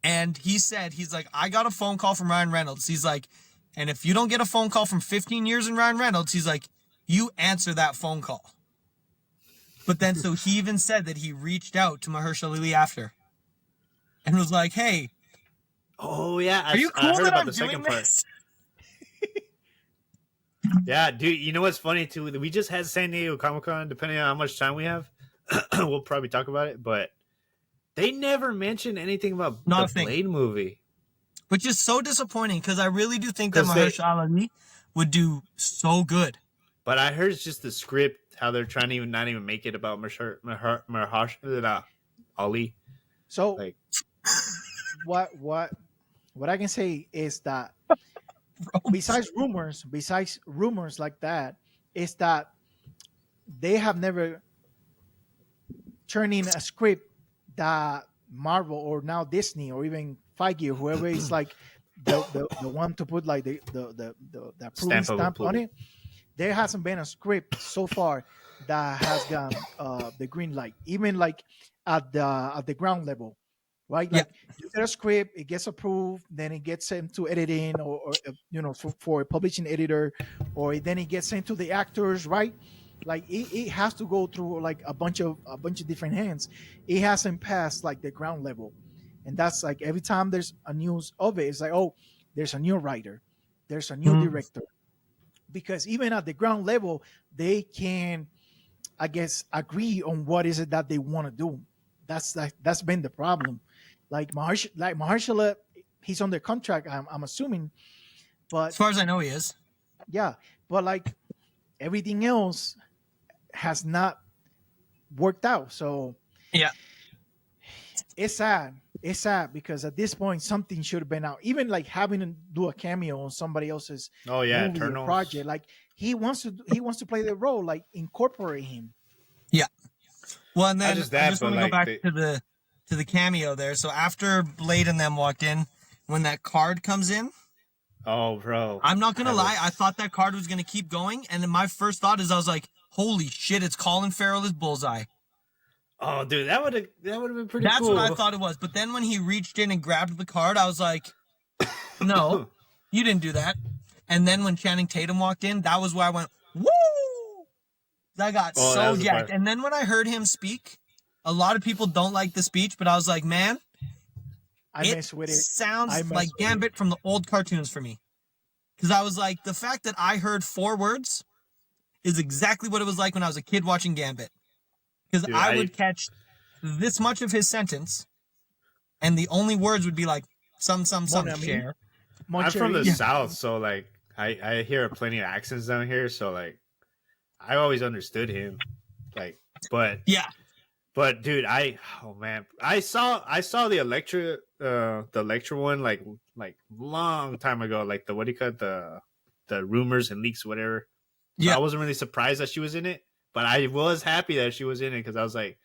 And he said, he's like, I got a phone call from Ryan Reynolds. He's like, and if you don't get a phone call from 15 years in Ryan Reynolds, he's like, you answer that phone call. But then, so he even said that he reached out to Mahershala Ali after and was like, hey, Oh yeah, are you I cool heard that about I'm the doing second part. this? Yeah, dude. You know what's funny too? We just had San Diego Comic-Con. Depending on how much time we have, we'll probably talk about it. But they never mentioned anything about Nothing. the Blade movie. Which is so disappointing because I really do think that 'Cause they- Mahershala Ali would do so good. But I heard it's just the script, how they're trying to not even make it about Mahershala Ali. so Like, what I can say is that besides rumors like that, is that they have never turned in a script that Marvel or now Disney or even Feige or whoever is like the one to put like the approving Stamp of stamp on approval. it. There hasn't been a script so far that has gotten the green light, even like at the ground level, right? Yeah. Like you get a script, it gets approved, then it gets sent to editing or for a publishing editor, or then it gets sent to the actors, right? Like it has to go through like a bunch of different hands. It hasn't passed like the ground level, and that's like every time there's a news of it, it's like, oh, there's a new writer, there's a new director, because even at the ground level, they can, I guess, agree on what is it that they want to do. That's been the problem. Like Mahershala, he's under contract. I'm assuming, but As far as I know, he is. yeah, but like everything else has not worked out. So Yeah. it's sad. It's sad because at this point something should have been out. Even like having to do a cameo on somebody else's Oh yeah, movie or Eternals. project. Like he wants to play the role. Like incorporate him. Yeah. Well, and then Not just that, I just but, want to go like, back to the cameo there. So after Blade and them walked in, when that card comes in, Oh, bro. I'm not gonna I lie, was- I thought that card was gonna keep going, and then my first thought is I was like, "Holy shit! It's Colin Farrell as Bullseye." Oh, dude, that would have been pretty That's cool. what I thought it was. But then when he reached in and grabbed the card, I was like, "No, you didn't do that." And then when Channing Tatum walked in, that was where I went, "Woo!" I got Oh, that so was the jacked. part. And then when I heard him speak, a lot of people don't like the speech, but I was like, "Man, I it mess with it. sounds I mess like with it. Gambit from the old cartoons for me." Because I was like, the fact that I heard 4 words is exactly what it was like when I was a kid watching Gambit. Because Dude, I would catch this much of his sentence, and the only words would be like, some Mon ami. share. Mon I'm from the Cherry. South, so like I hear plenty of accents down here, so like I always understood him. Like, but Yeah. dude, oh man, I saw the Electra one like long time ago, like the what do you call it, the rumors and leaks, whatever. So Yeah. I wasn't really surprised that she was in it, but I was happy that she was in it because I was like,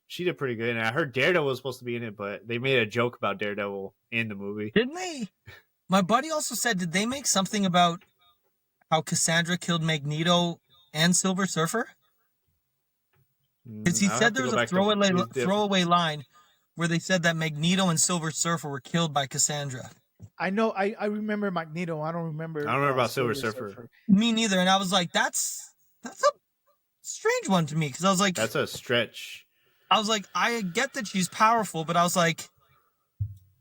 she did pretty good. And I heard Daredevil was supposed to be in it, but they made a joke about Daredevil in the movie. Didn't they? My buddy also said, did they make something about how Cassandra killed Magneto and Silver Surfer? Because he I'll have said to there was go a back to- throwaway line where they said that Magneto and Silver Surfer were killed by Cassandra. I know. I remember Magneto. I don't remember. about Silver Surfer. Me neither. And I was like, that's a strange one to me. Because I was like, That's a stretch. I get that she's powerful, but I was like,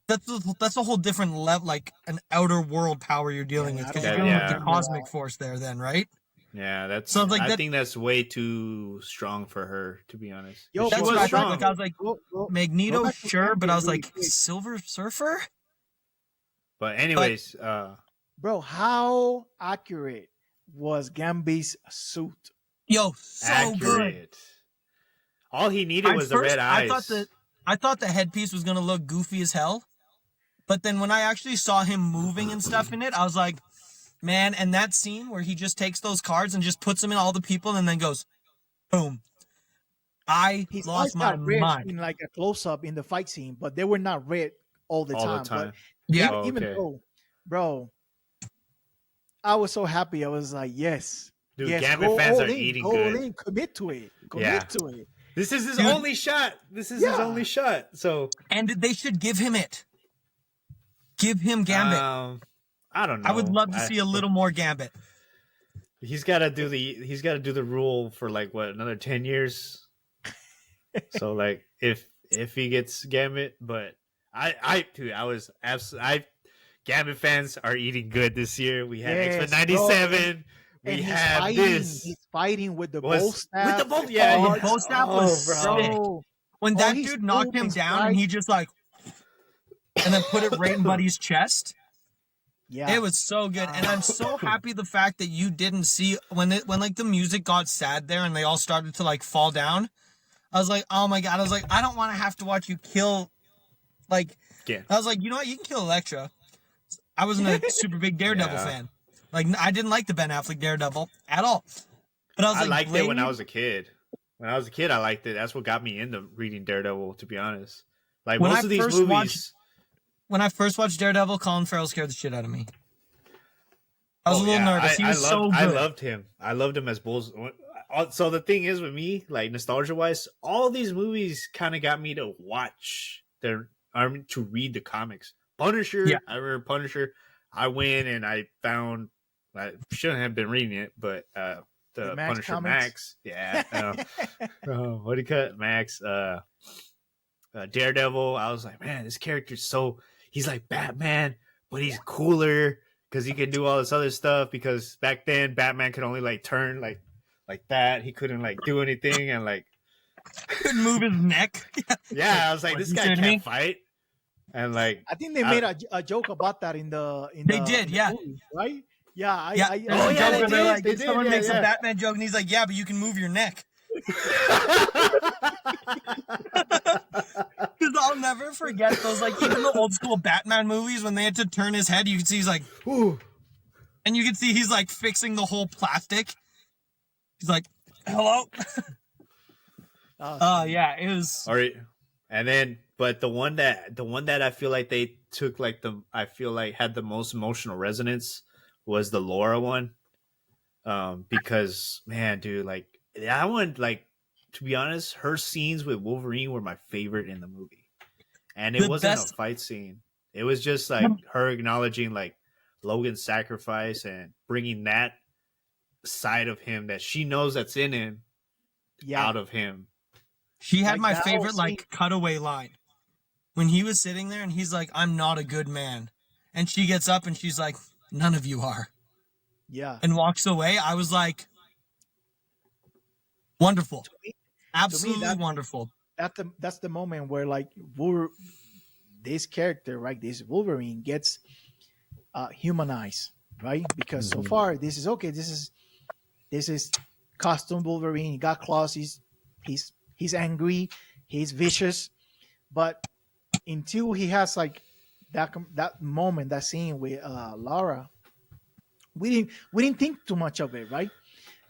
that's a whole different level, like an outer world power you're dealing with. Because you're dealing with the Yeah. cosmic force there, then, right? Yeah, that's. So, like, I that- think that's way too strong for her, to be honest. Yo, She That's was what I strong. thought. Like, I was like, Go Magneto, back to sure, but I was really like, quick. Silver Surfer? But anyways, bro, how accurate was Gambit's suit? Yo, so good. accurate. All he needed At was the first, red eyes. I thought the headpiece was gonna look goofy as hell, but then when I actually saw him moving and stuff in it, I was like, man. And that scene where he just takes those cards and just puts them in all the people and then goes, boom. I His eyes lost my got red mind. in like a close up in the fight scene, but they were not red all the all time. the time. Yeah. Oh, Even okay. though, bro, I was so happy. I was like, yes. Dude, yes, Gambit go fans all are in, eating go good. all in, commit to it. Commit Yeah. to it. This is his Dude. only shot. This is his Yeah. only shot. So And they should give him it. Give him Gambit. I don't know. I would love to see a little more Gambit. He's got to do the rule for like what, another 10 years. So like if he gets Gambit, but Gambit fans are eating good this year. We had Yes, X-Men 97. We And have this. He's fighting with the Was- bow with staff. the bow- yeah, Oh, yeah. Bow staff was bro. sick. bro. When Oh, that he's dude knocked him moving down right. and he just like, and then put it right in Buddy's chest. Yeah. It was so good, and I'm so happy the fact that you didn't see when like the music got sad there and they all started to like fall down. I was like, oh my god! I was like, I don't want to have to watch you kill. Like, Yeah. I was like, you know what? You can kill Elektra. I wasn't a super big Daredevil Yeah. fan. Like, I didn't like the Ben Affleck Daredevil at all. But I was I like, liked it when I Blade- was a kid. When I was a kid, I liked it. That's what got me into reading Daredevil, to be honest. Like When most I of these first movies. watched- When I first watched Daredevil, Colin Farrell scared the shit out of me. I was a little nervous. He was so good. I loved him. I loved him as Bulls. so the thing is with me, like nostalgia wise, all these movies kind of got me to watch to read the comics. Punisher, Yeah. I remember Punisher. I went and I found, I shouldn't have been reading it, but the Max Punisher comics? Max, yeah. What do you cut Max? Daredevil. I was like, man, this character's he's like Batman, but he's cooler because he can do all this other stuff. Because back then, Batman could only like turn like that. He couldn't like do anything, and like Couldn't move his neck. yeah, I was like, What, this you guy kidding can't me? fight. And like, I think they made a joke about that in the. They did, yeah. movie, right? Yeah, Yeah. I There's Oh, a yeah, joke they where they're did, like, they did, someone yeah, makes yeah. a Batman joke, and he's like, "Yeah, but you can move your neck." Because I'll never forget those, like, even the old school Batman movies when they had to turn his head, you can see he's like, ooh. and you can see he's like fixing the whole plastic. He's like, "Hello." Yeah, it was. All right, and then, but the one that I feel like they took like I feel like had the most emotional resonance was the Laura one, because man, dude, like that one, like to be honest, her scenes with Wolverine were my favorite in the movie, and it The wasn't best- a fight scene. It was just like her acknowledging like Logan's sacrifice and bringing that side of him that she knows that's in him yeah. out of him. She had Like my that whole favorite scene- like cutaway line when he was sitting there and he's like, "I'm not a good man," and she gets up and she's like, "None of you are," Yeah. and walks away. I was like, wonderful, absolutely that- wonderful. That's the moment where like this character, right, this Wolverine gets humanized, right? Because so far this is okay. This is costume Wolverine. He got claws. He's angry. He's vicious. But until he has like that moment, that scene with Lara, we didn't think too much of it, right?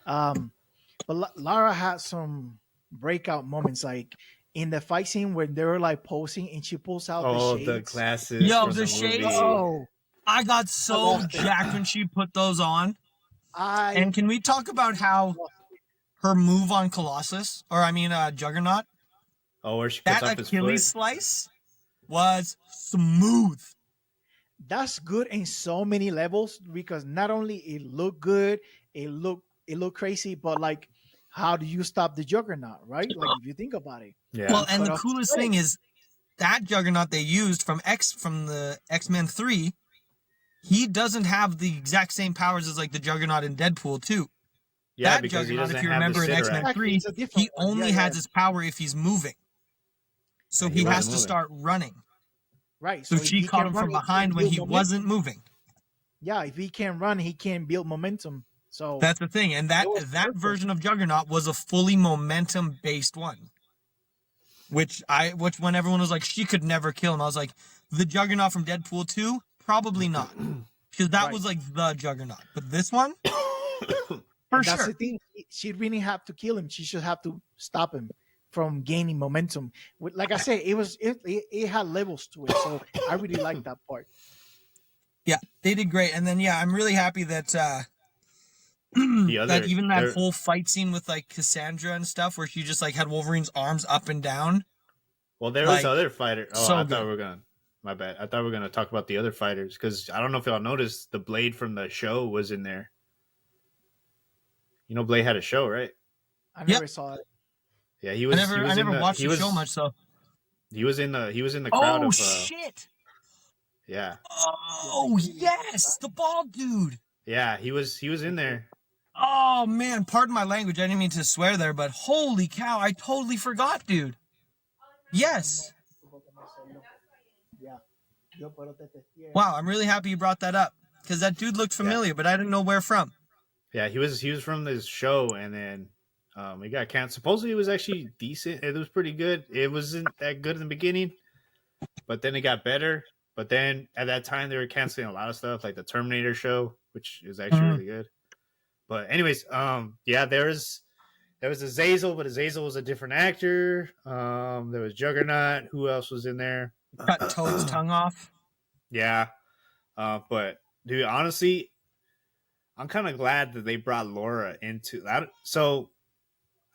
But Lara had some breakout moments, like in the fight scene where they were like posing and she pulls out Oh, the the shades. glasses. Yo, from the shades. movie. Oh, I got so loved it. jacked when she put those on. I And can we talk about how her move on Colossus, or I mean Juggernaut, Oh, where she puts that up his Achilles foot. slice was smooth. that's good in so many levels because not only it looked good, it looked crazy, but like how do you stop the Juggernaut, right? Like if you think about it. Yeah. Well, and Cut the off coolest his thing is that Juggernaut they used from the X-Men 3, he doesn't have the exact same powers as like the Juggernaut in Deadpool 2. yeah, that because he Juggernaut, doesn't if you have remember the in Sidorak. X-Men 3, It's a different he one. only Yeah, has yeah. his power if he's moving. So And he he has wasn't to moving. start running. Right. So if she he caught can him run, from he can behind when build he momentum. wasn't moving. Yeah, if he can run, he can build momentum. So That's the thing. And that It was perfect. version of Juggernaut was a fully momentum based one. Which when everyone was like, she could never kill him, I was like, the Juggernaut from Deadpool 2? Probably not. Because that Right. was like the Juggernaut. But this one? For and that's sure. the thing. She really have to kill him. She should have to stop him from gaining momentum. Like I said, it had levels to it. So I really like that part. Yeah, they did great. And then I'm really happy that that even that whole fight scene with like Cassandra and stuff where she just like had Wolverine's arms up and down. Well, there was like, other fighter. Oh, so I good. thought we were gonna. My bad. I thought we were gonna talk about the other fighters because I don't know if y'all noticed the Blade from the show was in there. You know, Blade had a show, right? I never saw it. Yeah, he was. I never watched he the was, show much, so. He was in the crowd Oh of. shit! Yeah, Oh yes, the bald dude. yeah, he was in there. Oh man, pardon my language. I didn't mean to swear there, but holy cow, I totally forgot, dude. Yes. Wow, I'm really happy you brought that up because that dude looked familiar, but I didn't know where from. Yeah, he was from this show, and then he got canceled. Supposedly, it was actually decent. It was pretty good. It wasn't that good in the beginning, but then it got better. But then at that time, they were canceling a lot of stuff, like the Terminator show, which is actually Mhm. really good. But anyways, yeah, there was Azazel, but Azazel was a different actor. There was Juggernaut. Who else was in there? Cut Toad's tongue off. Yeah, but dude, honestly, I'm kind of glad that they brought Laura into that. So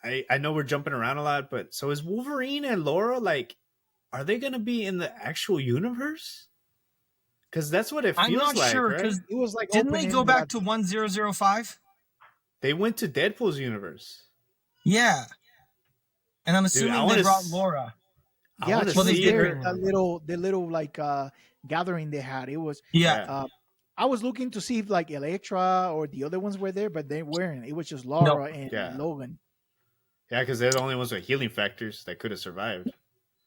I know we're jumping around a lot, but so is Wolverine and Laura like? Are they gonna be in the actual universe? Because that's what it feels I'm not like, sure, right? because It was like didn't they go opening back that- to 1005? They went to Deadpool's universe. Yeah. And I'm assuming wanna they brought s- Laura. I Yeah, wanna she was see there. her. The little like gathering they had. It was. Yeah. I was looking to see if like Elektra or the other ones were there, but they weren't. It was just Laura and Yeah. Logan. Yeah, because they're the only ones with healing factors that could have survived.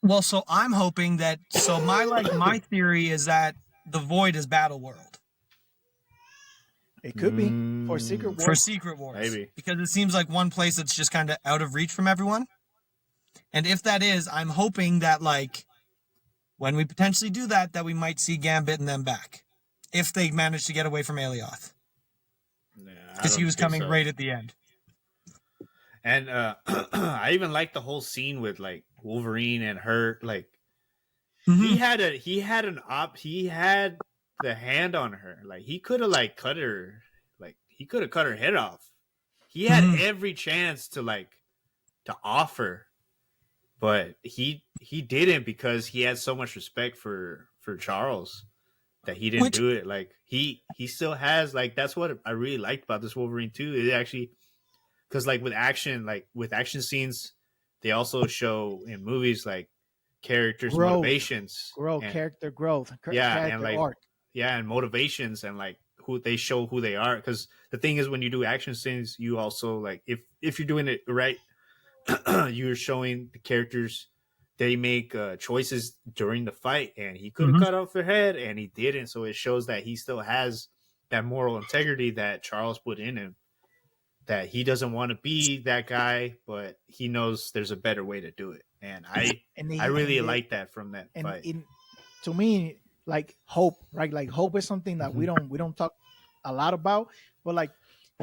Well, so I'm hoping that. So my theory is that the Void is Battle World It could be for Secret Wars. for Secret Wars, Maybe. because it seems like one place that's just kind of out of reach from everyone. And if that is, I'm hoping that like when we potentially do that, that we might see Gambit and them back, if they manage to get away from Alioth, Yeah, I because he don't was think coming so. right at the end. And I even like the whole scene with like Wolverine and her. Like he had the hand on her. Like he could have like cut her. Like he could have cut her head off. He had every chance to offer, but he didn't because he had so much respect for Charles that he didn't do it. Like he still has like that's what I really liked about this Wolverine too. It actually. Because with action scenes, they also show in movies like characters' motivations, character growth, and arc. and motivations, and who they show who they are. Because the thing is, when you do action scenes, you also if you're doing it right, you're showing the characters they make choices during the fight, and he could have cut off their head, and he didn't. So it shows that he still has that moral integrity that Charles put in him. That he doesn't want to be that guy, but he knows there's a better way to do it, and I really like that from that fight. To me, like hope, right? Like hope is something that we don't talk a lot about, but like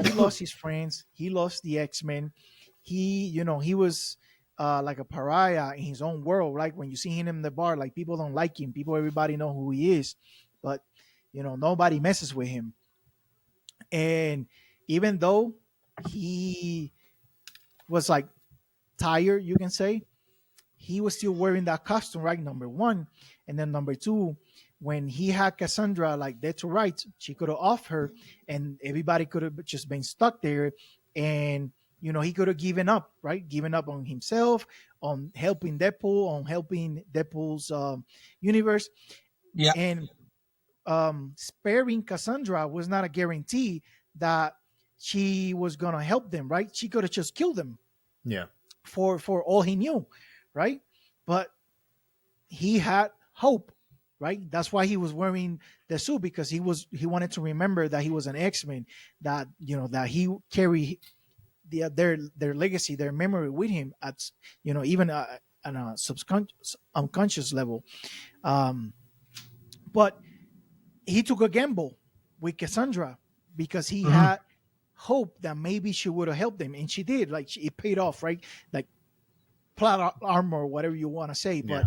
he lost his friends, he lost the X-Men, he was like a pariah in his own world. Like when you see him in the bar, like people don't like him, everybody know who he is, but nobody messes with him, and even though he was like tired, you can say, he was still wearing that costume, right? Number one. And then number two, when he had Cassandra like dead to rights, she could have off her and everybody could have just been stuck there. And he could have given up, right? Given up on himself, on helping Deadpool, on helping Deadpool's universe. Yeah. And sparing Cassandra was not a guarantee that she was gonna help them, right? She could have just killed them, for all he knew, right? But he had hope, right? That's why he was wearing the suit, because he wanted to remember that he was an X-Men, that that he carried their legacy, their memory with him at even on a unconscious level. But he took a gamble with Cassandra because he had hope that maybe she would have helped him, and she did. Like it paid off, right? Like plot armor, whatever you want to say, but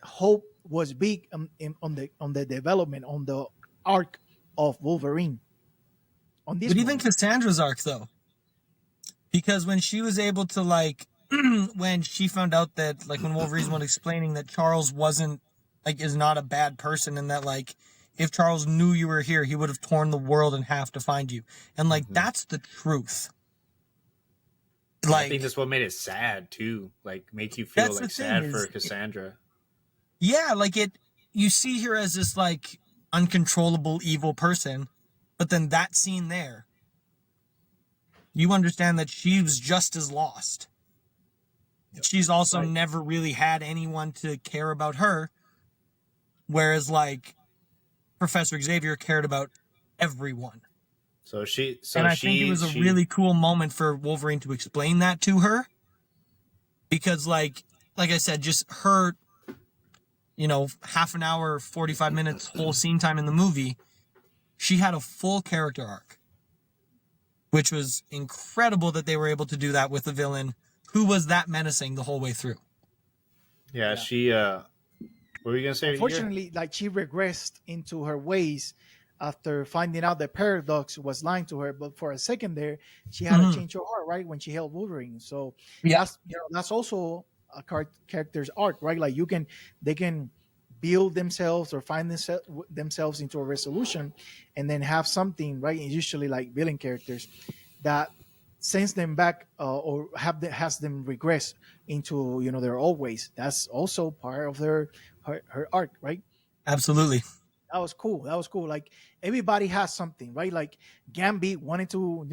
hope was big on the development, on the arc of Wolverine. On this, but even Cassandra's arc though, because when she was able to when she found out that when Wolverine was explaining that Charles wasn't is not a bad person, and that if Charles knew you were here, he would have torn the world in half to find you. And that's the truth. I think that's what made it sad too. Make you feel sad for Cassandra. Yeah, you see her as this uncontrollable evil person, but then that scene there, you understand that she was just as lost. She's also never really had anyone to care about her. Whereas Professor Xavier cared about everyone. And I think it was a really cool moment for Wolverine to explain that to her. Because like I said, just her, half an hour, 45 minutes, whole scene time in the movie, she had a full character arc. Which was incredible that they were able to do that with a villain who was that menacing the whole way through. Yeah. She, what were you going to say? Unfortunately, she regressed into her ways after finding out that Paradox was lying to her, but for a second there, she had to change her heart, right, when she held Wolverine. So that's also a character's arc, right? Like they can build themselves or find themselves into a resolution, and then have something, right? And usually like villain characters that sends them back or has them regress into their old ways. That's also part of her arc, right? Absolutely. That was cool. Like everybody has something, right? Like Gambit wanted to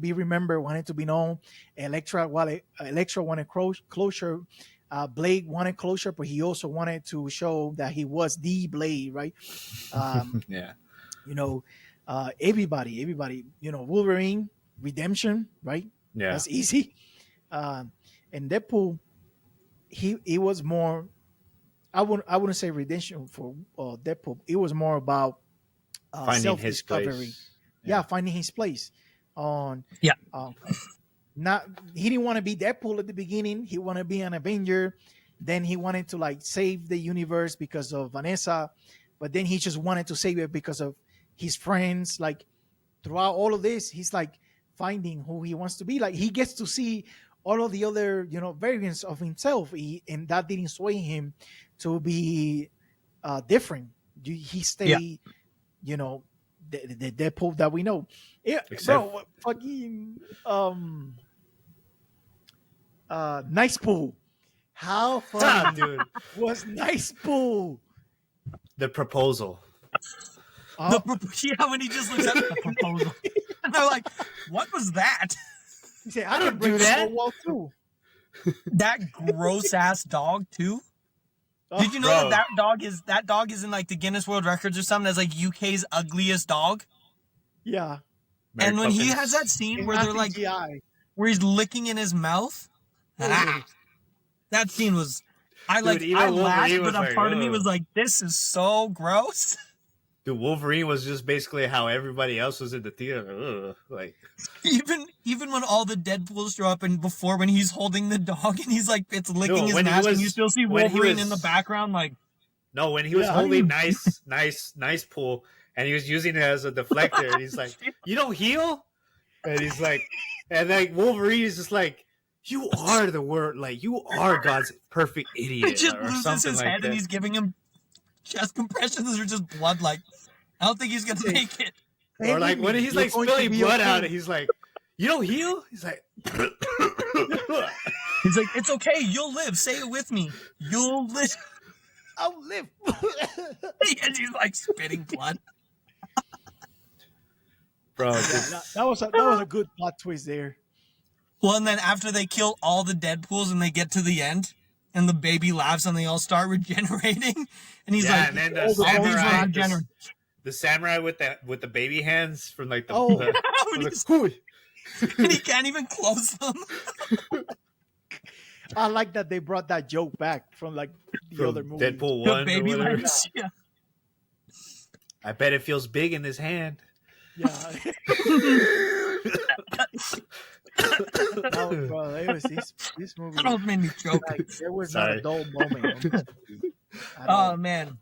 be remembered, wanted to be known. Elektra wanted closure. Blade wanted closure, but he also wanted to show that he was the Blade, right? Yeah. Everybody, Wolverine, redemption, right? Yeah. That's easy. And Deadpool, he was more. I wouldn't say redemption for Deadpool. It was more about finding his self-discovery. place. Yeah, finding his place. He didn't want to be Deadpool at the beginning. He wanted to be an Avenger. Then he wanted to like save the universe because of Vanessa, but then he just wanted to save it because of his friends. Like throughout all of this, he's like finding who he wants to be. Like he gets to see all of the other variants of himself, and that didn't sway him to be different. He stayed, the Deadpool that we know. Yeah, bro, fucking Nice Pool. How fun, dude, was Nice Pool? The proposal. When he just looks at the proposal, and they're like, "What was that?" He said, "I don't do that." Well, too. That gross ass dog too. Did you know that dog is in like the Guinness World Records or something as like UK's ugliest dog? Yeah. And when he has that scene where they're like, where he's licking in his mouth, that scene was, I laughed, but a part of me was like, this is so gross. Dude, Wolverine was just basically how everybody else was in the theater. Like even when all the Deadpools show up, and before when he's holding the dog and he's like it's licking his mask, and you still see Wolverine in the background, like when he was holding nice pool, and he was using it as a deflector, and he's like, "You don't heal," and he's like, and like Wolverine is just like, "You are the word, like you are God's perfect idiot." He just loses his head, and he's giving him chest compressions or just blood. Like, I don't think he's gonna make it. Or like when he's like spilling blood out, he's like, "You don't heal." He's like, "It's okay. You'll live. Say it with me. You'll live. I'll live." And he's like spitting blood. Bro, that was a good plot twist there. Well, and then after they kill all the Deadpools and they get to the end, and the baby laughs and they all start regenerating, and he's like, and then the samurai with the baby hands from like the and he can't even close them. I like that they brought that joke back from like the other movie. Deadpool 1. The baby legs, yeah. I bet it feels big in his hand. Yeah. No, bro, it was this movie. That almost made me choke. Like, there was not a dull moment. Oh man.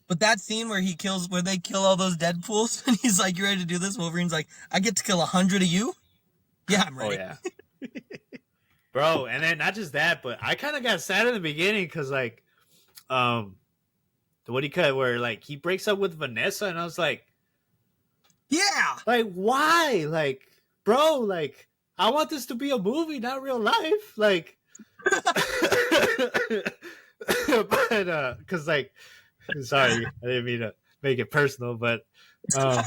But that scene where they kill all those Deadpools, and he's like, "You ready to do this?" Wolverine's like, "I get to kill 100 of you." Yeah, I'm ready. Oh yeah, bro. And then not just that, but I kind of got sad in the beginning because like, what he cut where like he breaks up with Vanessa, and I was like, yeah, like why, like, bro, like I want this to be a movie, not real life, like, but because like. Sorry, I didn't mean to make it personal, but what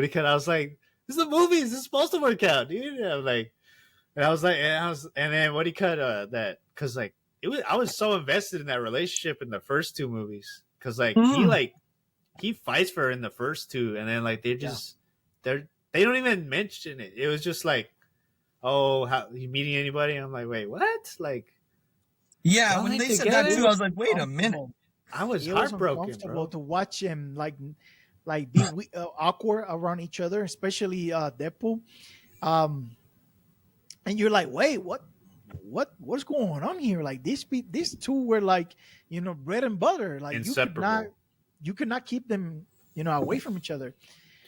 he cut, I was like, "This is a movie. Is this supposed to work out, dude?" And I'm like, and then what he cut that because like I was so invested in that relationship in the first two movies because like he fights for her in the first two, and then like they don't even mention it. It was just like, "Oh, how you meeting anybody?" I'm like, "Wait, what?" Like. Yeah, when they said that too, I was like, "Wait a minute!" I was heartbroken, bro. To watch him like be awkward around each other, especially Deadpool. And you're like, "Wait, what's going on here?" Like these two were like, bread and butter. Like inseparable. you could not keep them, away from each other.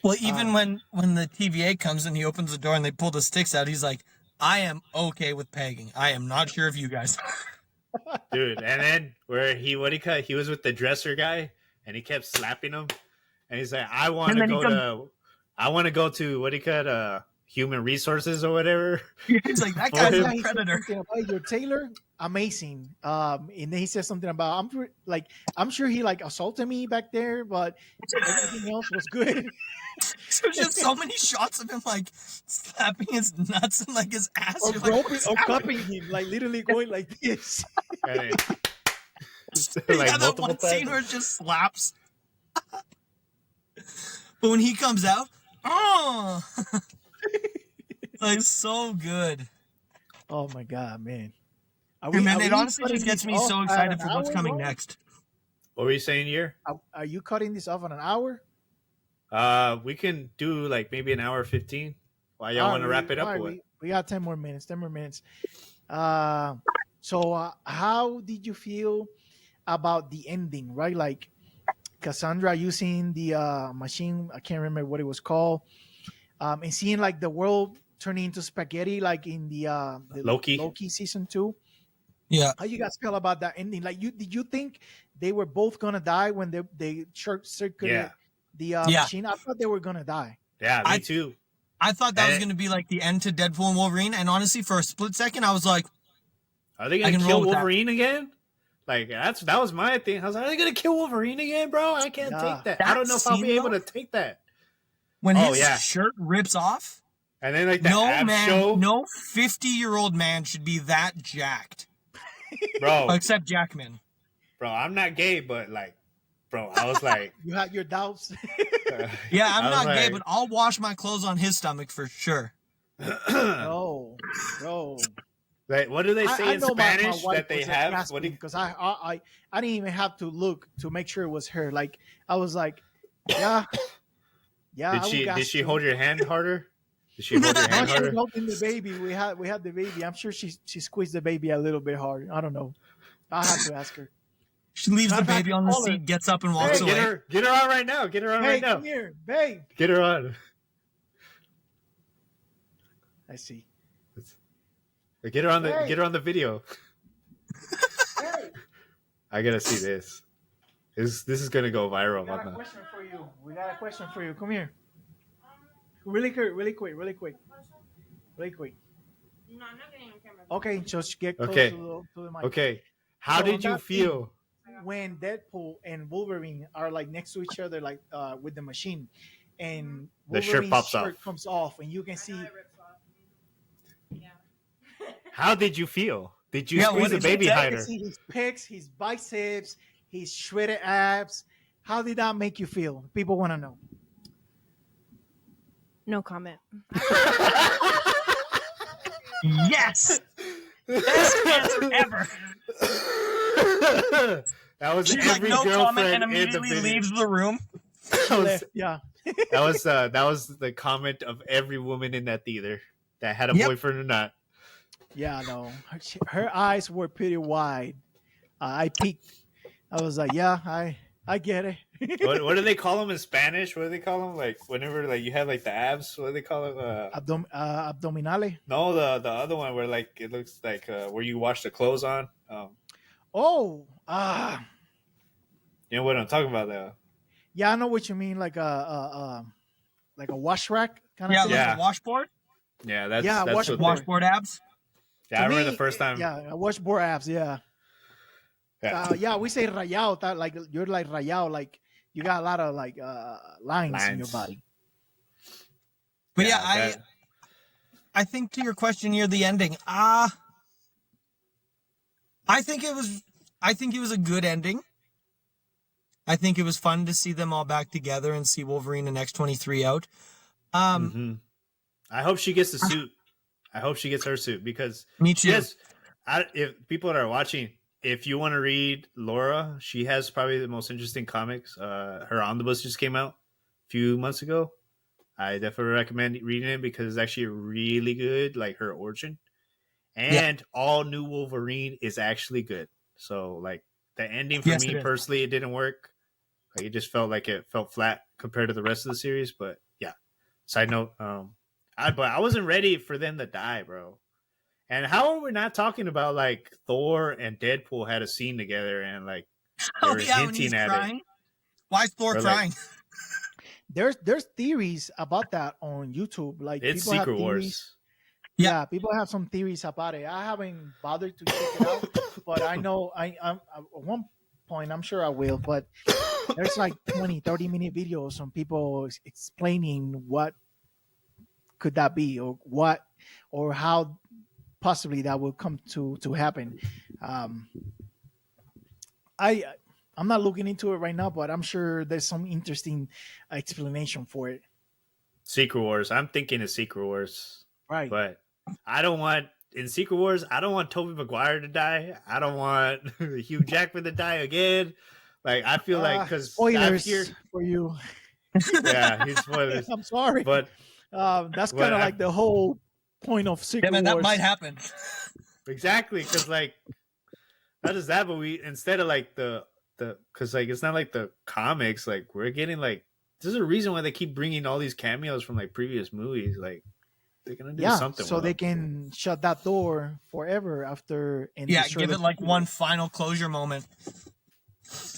Well, even when the TVA comes and he opens the door and they pull the sticks out, he's like, I am okay with pegging. I am not sure if you guys are. Dude, and then where he was with the dresser guy and he kept slapping him and he's like, I want to go to what he called human resources or whatever. He's like, that guy's a predator. Your tailor, amazing. And then he says something about I'm sure he like assaulted me back there, but everything else was good. There's just so many shots of him like slapping his nuts and like his ass, or groping, or cupping him, like literally going like this. Like that one scene where it just slaps. But when he comes out, like so good. Oh my god, man! It honestly just gets me so excited for what's coming next. What were you saying, Year? Are you cutting this off on an hour? We can do like maybe an hour 15. Why y'all want to wrap it up? We got 10 more minutes. 10 more minutes. So how did you feel about the ending? Right, like Cassandra using the machine. I can't remember what it was called. And seeing like the world turning into spaghetti, like in the Loki season 2. Yeah. How you guys feel about that ending? Like, did you think they were both gonna die when they circulated the machine? I thought they were gonna die. Yeah, me too. I thought that was gonna be like the end to Deadpool and Wolverine. And honestly, for a split second, I was like, are they gonna kill Wolverine again? Like that was my thing. I was like, are they gonna kill Wolverine again, bro? I can't take that. I don't know if I'll be able to take that. When his shirt rips off. And then like show. No 50-year-old man should be that jacked. Bro. Except Jackman. Bro, I'm not gay, but like, bro, I was like, you had your doubts. Yeah, I'm not gay, but I'll wash my clothes on his stomach for sure. No. Like, what do they say in Spanish that they have? Because I didn't even have to look to make sure it was her. Like, I was like, yeah. Did she hold your hand harder? Did she hold your hand harder? She was holding the baby. We had the baby. I'm sure she squeezed the baby a little bit harder. I don't know. I'll have to ask her. She leaves the baby on the seat, gets up and walks away. Get her on right now. Get her on right now. Come here, babe. Get her on. I see. Get her on the video. I gotta see this. This is gonna go viral. We got a question for you. Come here. Really quick. No, I'm not getting on camera. Okay, just get close to the mic. Okay. How did you feel when Deadpool and Wolverine are like next to each other, like with the machine, and Wolverine's shirt comes off, and you can see. Yeah. How did you feel? Did you squeeze the baby hider? See his pecs, his biceps, his shredded abs. How did that make you feel? People want to know. No comment. Yes. Best answer ever. That was She's every like, no girlfriend comment and in immediately the leaves the room. Yeah. That was the comment of every woman in that theater that had a boyfriend or not. Yeah, no. Her eyes were pretty wide. I peeked. I was like, yeah, I get it. What do they call them in Spanish? What do they call them? Like whenever like you have like the abs. What do they call it? Abdominale. No, the other one where like it looks like where you wash the clothes on. You know what I'm talking about though. Yeah, I know what you mean. Like a wash rack kind of thing. Like a washboard. Yeah, that's washboard abs. Yeah, I remember the first time. Yeah, washboard abs. Yeah. Yeah, we say rayado. That like you're like rayado, like you got a lot of like lines in your body. But I think to your question here, the ending. I think it was a good ending. I think it was fun to see them all back together and see Wolverine and X-23 out. I hope she gets the suit. I hope she gets her suit because me too. Yes, if people that are watching, if you want to read Laura, she has probably the most interesting comics. Her omnibus just came out a few months ago. I definitely recommend reading it because it's actually really good, like her origin. And all new Wolverine is actually good. So like the ending for me personally, it didn't work. Like it just felt like it felt flat compared to the rest of the series. But yeah. Side note, but I wasn't ready for them to die, bro. And how are we not talking about like Thor and Deadpool had a scene together and like they Oh were yeah, when he's hinting at crying. it? Why is Thor Or, like, crying? There's theories about that on YouTube. Like It's people have Secret theories. Wars. Yeah, people have some theories about it. I haven't bothered to check it out, but I know I'm at one point I'm sure I will. But there's like 20-30 minute videos on people explaining what could that be or how possibly that will come to happen. I'm not looking into it right now, but I'm sure there's some interesting explanation for it. Secret Wars. I'm thinking of Secret Wars. Right. But I don't want in Secret Wars, I don't want Tobey Maguire to die. I don't want Hugh Jackman to die again. Like I feel like because spoilers for you. Yeah, he's spoilers. I'm sorry, But that's kind of like the whole point of Secret Yeah, man, Wars. that might happen. exactly, because like not just that, but we instead of like the because like it's not like the comics. Like we're getting like there's a reason why they keep bringing all these cameos from like previous movies. Like they're gonna do something. So with they them. can shut that door forever after. And Yeah, destroy give the it like Secret one Wars. final closure moment.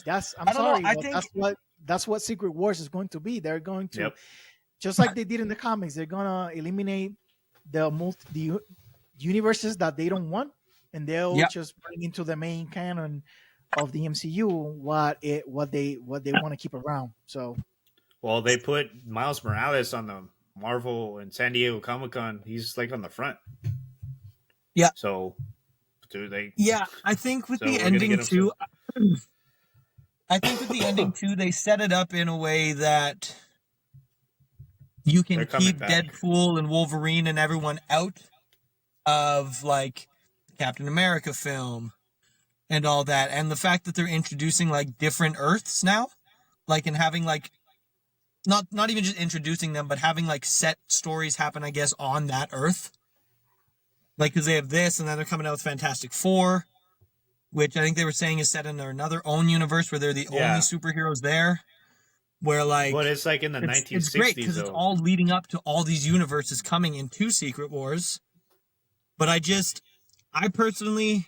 I'm I don't know, sorry, I but think- that's what Secret Wars is going to be. They're going to Yep. just like they did in the comics. They're gonna eliminate the universes that they don't want, and they'll Yep. just bring into the main canon of the MCU what they want to keep around. So Well, they put Miles Morales on the Marvel and San Diego Comic-Con. He's like on the front. Yeah. So do they? Yeah, I think with So the we're gonna ending get 'em too. I think with the ending too, they set it up in a way that you can They're coming keep back. Deadpool and Wolverine and everyone out of like Captain America film and all that, and the fact that they're introducing like different Earths now, like and having like not even just introducing them, but having like set stories happen, I guess, on that Earth. Like, because they have this, and then they're coming out with Fantastic Four, which I think they were saying is set in another own universe where they're the Yeah. only superheroes there. Where like But it's like in the 1960s. it's great because it's though. all leading up to all these universes coming into Secret Wars. But I personally,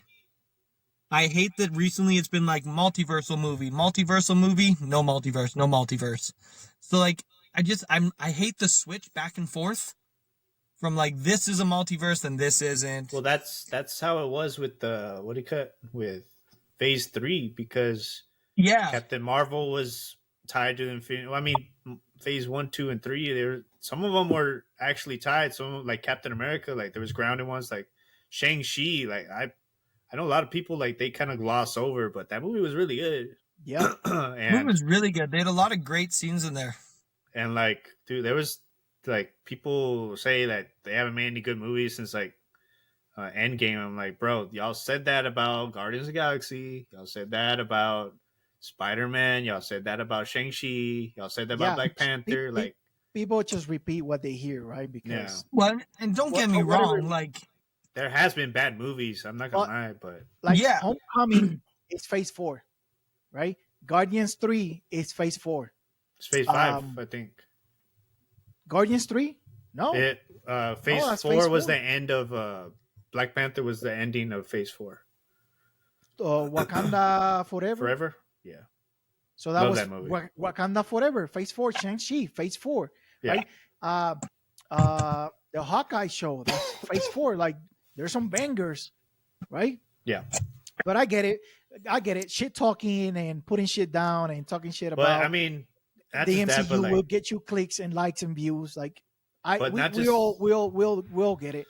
I hate that recently it's been like multiversal movie, no multiverse. So like, I hate the switch back and forth from like, this is a multiverse and this isn't. Well, that's how it was with the with Phase 3 because Yeah. Captain Marvel was tied to Infinity. Well, I mean, Phase 1, 2, and 3. Some of them were actually tied. Some of them, like Captain America, like there was grounded ones, like Shang-Chi. Like I know a lot of people like they kind of gloss over, but that movie was really good. yeah, It was really good. They had a lot of great scenes in there. And like, dude, there was like people say that they haven't made any good movies since like Endgame. I'm like, bro, y'all said that about Guardians of the Galaxy. Y'all said that about Spider-Man. Y'all said that about Shang-Chi. Y'all said that about Yeah. Black Panther. Like, people just repeat what they hear, right? Because Well, and don't get me whatever- wrong, like, there has been bad movies. I'm not gonna lie, but like Yeah. Homecoming is Phase 4, right? Guardians 3 is Phase 4. it's Phase 5, Um, I think. Guardians 3? No. Phase that's 4 Phase was 4. the end of Black Panther was the ending of Phase 4. Wakanda Forever. Forever? Yeah. So that Love was that movie. Wakanda Forever, Phase 4, Shang-Chi, Phase 4, Yeah. right? The Hawkeye show, that's Phase 4. Like, there's some bangers, right? Yeah. But I get it. Shit talking and putting shit down and talking shit But about I mean, not the just MCU that, but like, will get you clicks and likes and views. Like, But not we just- all get it.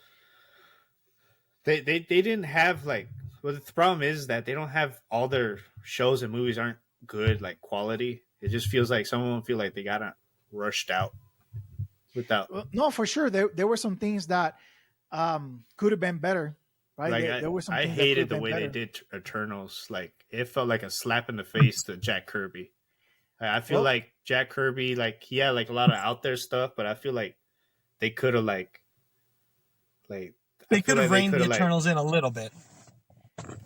they didn't have like well the problem is that they don't have all their shows and movies aren't good like quality. It just feels like some of them feel like they got rushed out without Well, no, for sure. There were some things that could have been better, right? like There were some I things that hated could the have way been they better. did Eternals. Like it felt like a slap in the face to Jack Kirby. I feel Well- like Jack Kirby, like he had like a lot of out there stuff, but I feel like they could have like they could have reined the Eternals in a little bit.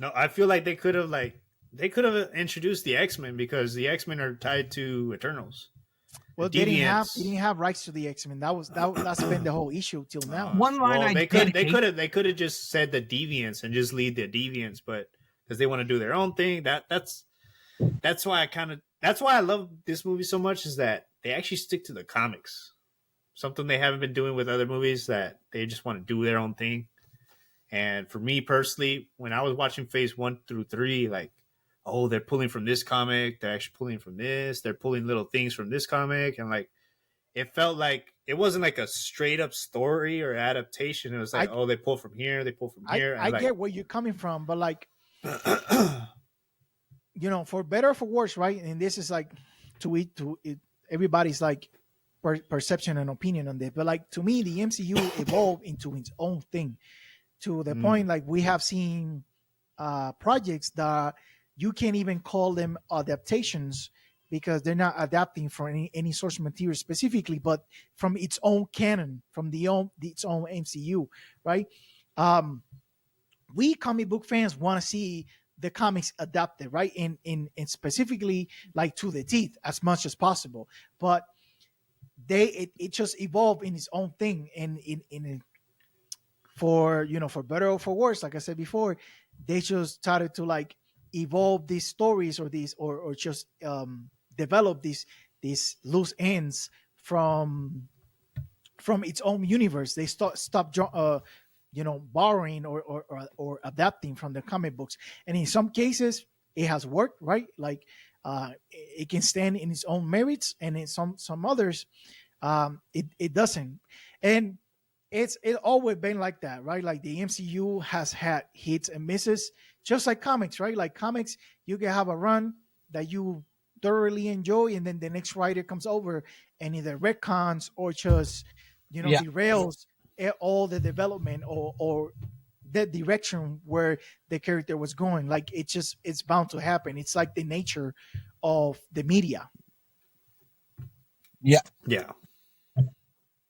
no, I feel like they could have like they could have introduced the X-Men because the X-Men are tied to Eternals. Well, The they didn't Deviants. have rights to the X-Men. That's been the whole issue till now. One line I they did hate- they could have just said the Deviants and just lead the Deviants, but because they want to do their own thing, that's why that's why I love this movie so much, is that they actually stick to the comics. Something they haven't been doing with other movies, that they just want to do their own thing. And for me personally, when I was watching Phase 1 through 3, like, oh, they're pulling from this comic, they're actually pulling from this, they're pulling little things from this comic, and like it felt like it wasn't like a straight up story or adaptation. It was like, oh, they pull from here, they pull from here. I like, get where you're coming from, but like, you know, for better or for worse, right? And this is like everybody's like perception and opinion on this, but like to me, the MCU evolved into its own thing to the point like we have seen projects that you can't even call them adaptations because they're not adapting from any source material specifically, but from its own canon, from its own MCU, right? We comic book fans want to see the comics adapted, right? In specifically like to the teeth as much as possible, but it just evolved in its own thing, and for better or for worse, like I said before, they just started to like evolve these stories or just develop these loose ends from its own universe. They stop borrowing or adapting from the comic books, and in some cases it has worked, right? Like it can stand in its own merits, and in some others it doesn't. And it always been like that, right? Like the MCU has had hits and misses, just like comics, right? Like comics, you can have a run that you thoroughly enjoy, and then the next writer comes over and either retcons or just derails all the development or the direction where the character was going. Like it's bound to happen. It's like the nature of the media. Yeah.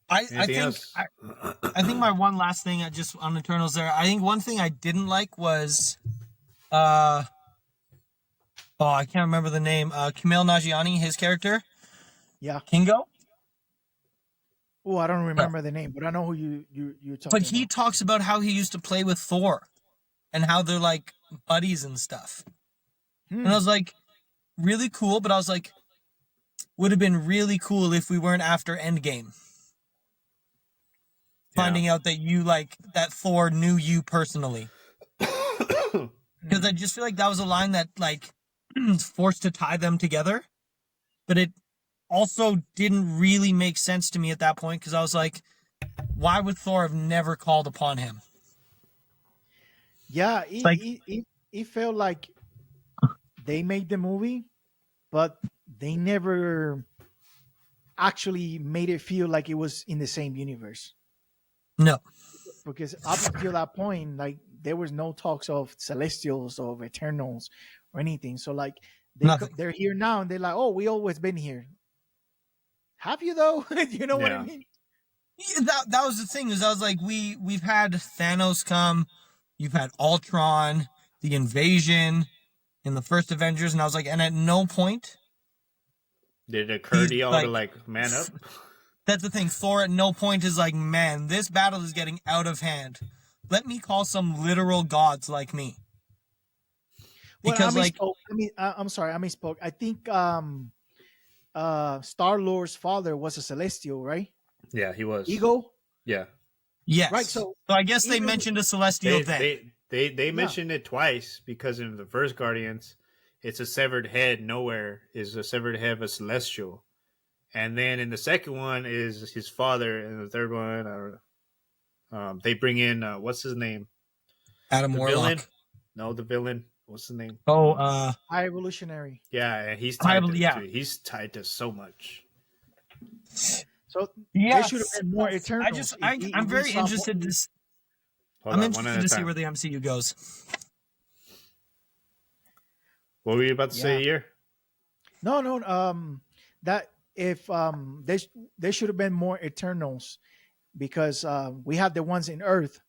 I think my one last thing just on Eternals there, I think one thing I didn't like was I can't remember the name. Kumail Nanjiani, his character. Yeah. Kingo? Oh, I don't remember the name, but I know who you're talking But he about. talks about how he used to play with Thor and how they're like buddies and stuff. And I was like, really cool, but I was like, would have been really cool if we weren't after Endgame. Finding out that that Thor knew you personally. Because I just feel like that was a line that like forced to tie them together, but it also didn't really make sense to me at that point, because I was like, why would Thor have never called upon him? Yeah, it felt like they made the movie, but they never actually made it feel like it was in the same universe. No. Because up until that point, like there was no talks of Celestials or Eternals or anything. So like they're here now and they're like, oh, we always been here. Have you though? You know what I mean? Yeah, that was the thing, is I was like, we've had Thanos come, you've had Ultron, the invasion in the first Avengers, and I was like, and at no point did it occur to y'all to like man up? That's the thing. Thor at no point is like, man, this battle is getting out of hand. Let me call some literal gods like me. Because I'm sorry, I misspoke. I think Star-Lord's father was a Celestial, right? Yeah, he was. Ego? Yeah. Yes. Right. So I guess they mentioned a Celestial then. They mentioned it twice, because in the first Guardians, it's a severed head. Nowhere is a severed head of a Celestial. And then in the second one is his father, and the third one, I don't know. They bring in what's his name? Adam Warlock. Villain? No, the villain. What's his name? Oh, High Evolutionary. Yeah, and he's tied he's tied to so much. So they should have been more Eternals. I'm very interested to see where the MCU goes. What were you about to say here? No. That if they should have been more Eternals, because we had the ones in Earth,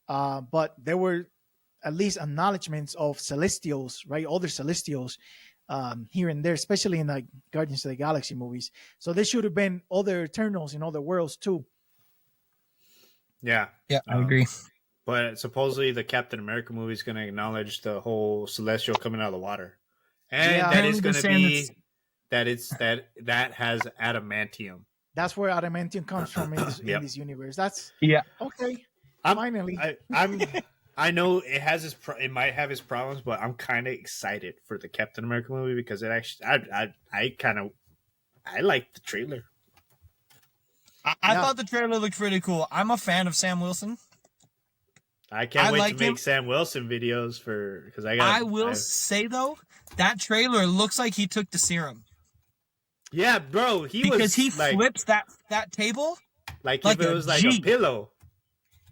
but they were at least acknowledgments of Celestials, right? Other Celestials here and there, especially in like Guardians of the Galaxy movies. So there should have been other Eternals in other worlds too. Yeah. Yeah, I agree. But supposedly the Captain America movie is going to acknowledge the whole Celestial coming out of the water, and Yeah. that is going to be Apparently that has adamantium. That's where adamantium comes from in this, Yep. in this universe. That's Yeah. okay. I'm- Finally, I know it has it might have its problems, but I'm kind of excited for the Captain America movie because it actually I like the trailer. I Yeah. thought the trailer looked pretty cool. I'm a fan of Sam Wilson. I can't I wait like to make him. Sam Wilson videos because I will say though, that trailer looks like he took the serum Yeah, bro, he because was he like, flips that table, like like if it a was like G. a pillow.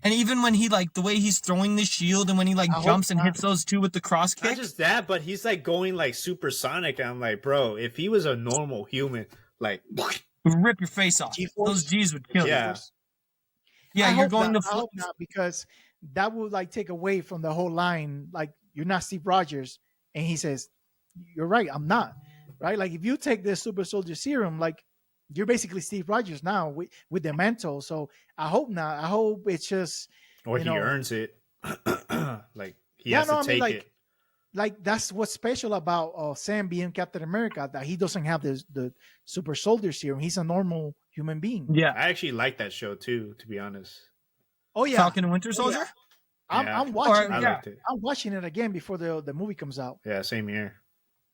and even when he like the way he's throwing the shield and when he like I hope jumps and not. hits those two with the cross Not kick. just that, but he's like going like supersonic. I'm like, bro, if he was a normal human, like, Rip your face off. G-force. Those G's would kill Yeah. you. Yeah, I you're hope going not. to I flip. hope not, because that would like take away from the whole line. Like, you're not Steve Rogers, and he says, "You're right, I'm not." Right? Like, if you take this super soldier serum, like, you're basically Steve Rogers now with the mantle. So I hope not. I hope it's just or you he know. earns it. Like he Yeah, has no, to I mean, take like, it. like that's what's special about Sam being Captain America, that he doesn't have the super soldier serum. He's a normal human being. Yeah, I actually like that show too, to be honest. Oh yeah, Falcon and Winter Oh, Soldier. yeah. Yeah. I'm watching. I Yeah. liked it. I'm watching it again before the movie comes out. Yeah, same here.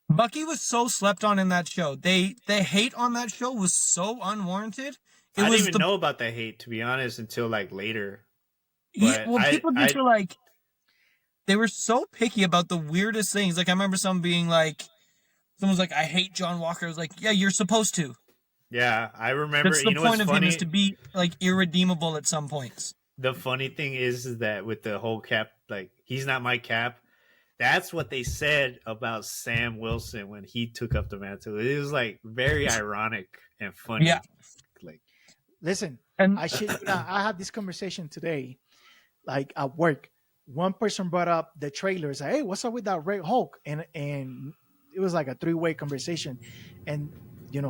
Bucky was so slept on in that show. The hate on that show was so unwarranted. It I was didn't even know about the hate, to be honest, until like later. Yeah, But well, people just I- were like, they were so picky about the weirdest things. Like I remember someone being like, someone's like, "I hate John Walker." I was like, "Yeah, you're supposed to." Yeah, I remember. That's You the know point what's of funny? him is to be like irredeemable at some points. The funny thing is that with the whole Cap, like he's not my Cap. That's what they said about Sam Wilson when he took up the mantle. It was like very ironic and funny. Yeah. Like Listen, And I had this conversation today, like at work. One person brought up the trailers. Like, hey, what's up with that Red Hulk? And it was like a three-way conversation. And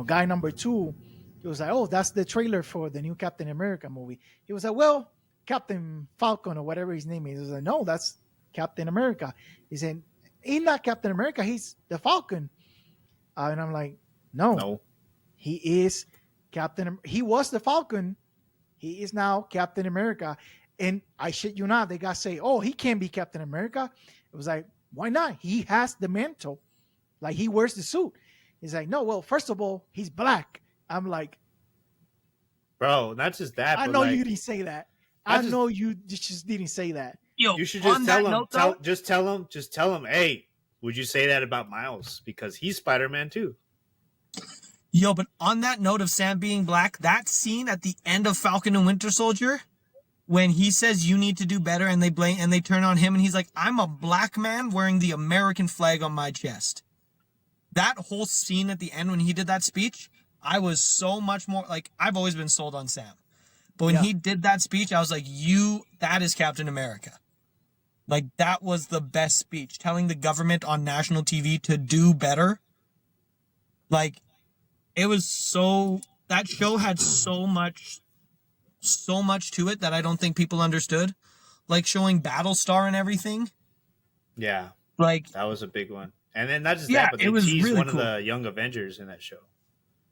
guy number two, he was like, oh, that's the trailer for the new Captain America movie. He was like, well, Captain Falcon or whatever his name is. I was like, no, that's Captain America. He said, he's not Captain America. He's the Falcon. And I'm like, no. He is Captain. He was the Falcon. He is now Captain America. And I shit you not, they got to say, oh, he can't be Captain America. It was like, why not? He has the mantle. Like, he wears the suit. He's like, no, well, first of all, he's black. I'm like, bro, not just that. I but know like, you didn't say that. I I just- know you just didn't say that. yo, You should on just that tell him. note, though, Just tell him. Hey, would you say that about Miles? Because he's Spider-Man too. yo, but on that note of Sam being black, that scene at the end of Falcon and Winter Soldier, when he says you need to do better, and they turn on him, and he's like, "I'm a black man wearing the American flag on my chest." That whole scene at the end when he did that speech, I was so much more like, I've always been sold on Sam, but when Yeah. he did that speech, I was like, that is Captain America. Like, that was the best speech, telling the government on national TV to do better. Like, it was that show had so much to it that I don't think people understood. Like showing Battlestar and everything. Yeah, Like, that was a big one. And then not just Yeah, that, but they it was teased really one cool. of the Young Avengers in that show.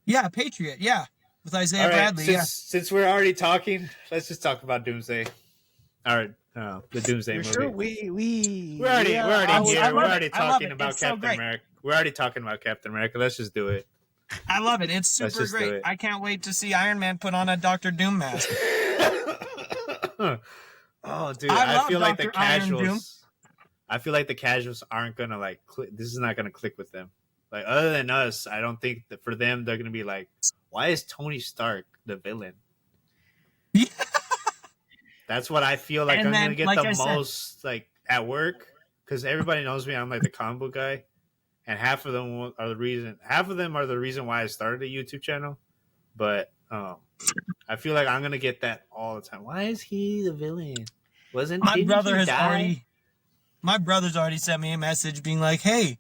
yeah, Patriot, yeah. With Isaiah All right, Bradley, since we're already talking, let's just talk about Doomsday. All right, the Doomsday You're movie. sure we're We're already I here. love We're it. already I love talking it. about It's so Captain great. America. We're already talking about Captain America. Let's just do it. I love it. It's Let's super just do great. it. I can't wait to see Iron Man put on a Doctor Doom mask. Oh, dude, I I love feel like the Dr. Iron Doom. casuals. I feel like the casuals aren't gonna like. This is not gonna click with them. Like other than us, I don't think that for them they're gonna be like, why is Tony Stark the villain? Yeah. That's what I feel like And I'm then, gonna get like the I said- most like at work because everybody knows me. I'm like the comic book guy, and half of them are the reason why I started a YouTube channel. But I feel like I'm gonna get that all the time. Why is he the villain? My didn't brother he has die? already. my brother's already sent me a message being like, hey,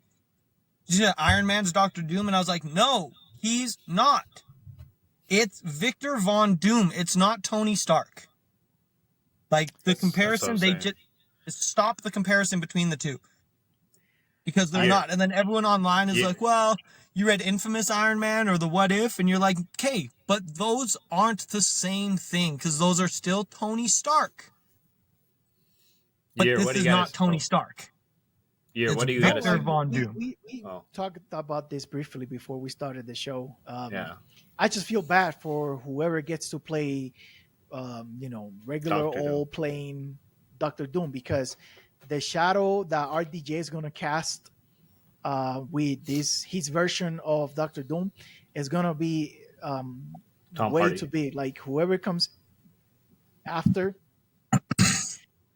did you know Iron Man's Dr. Doom? And I was like, no, he's not. It's Victor Von Doom. It's not Tony Stark. Like, the comparison, they just stop the comparison between the two. Because they're not. And then everyone online is like, well, you read Infamous Iron Man or the What If? And you're like, okay, but those aren't the same thing because those are still Tony Stark. But this is not Tony Stark. Yeah, what do you got to say? Von Doom. We talked about this briefly before we started the show. I just feel bad for whoever gets to play, regular old plain Doctor Doom, because the shadow that RDJ is going to cast with his version of Doctor Doom is going to be way too big. Like, whoever comes after,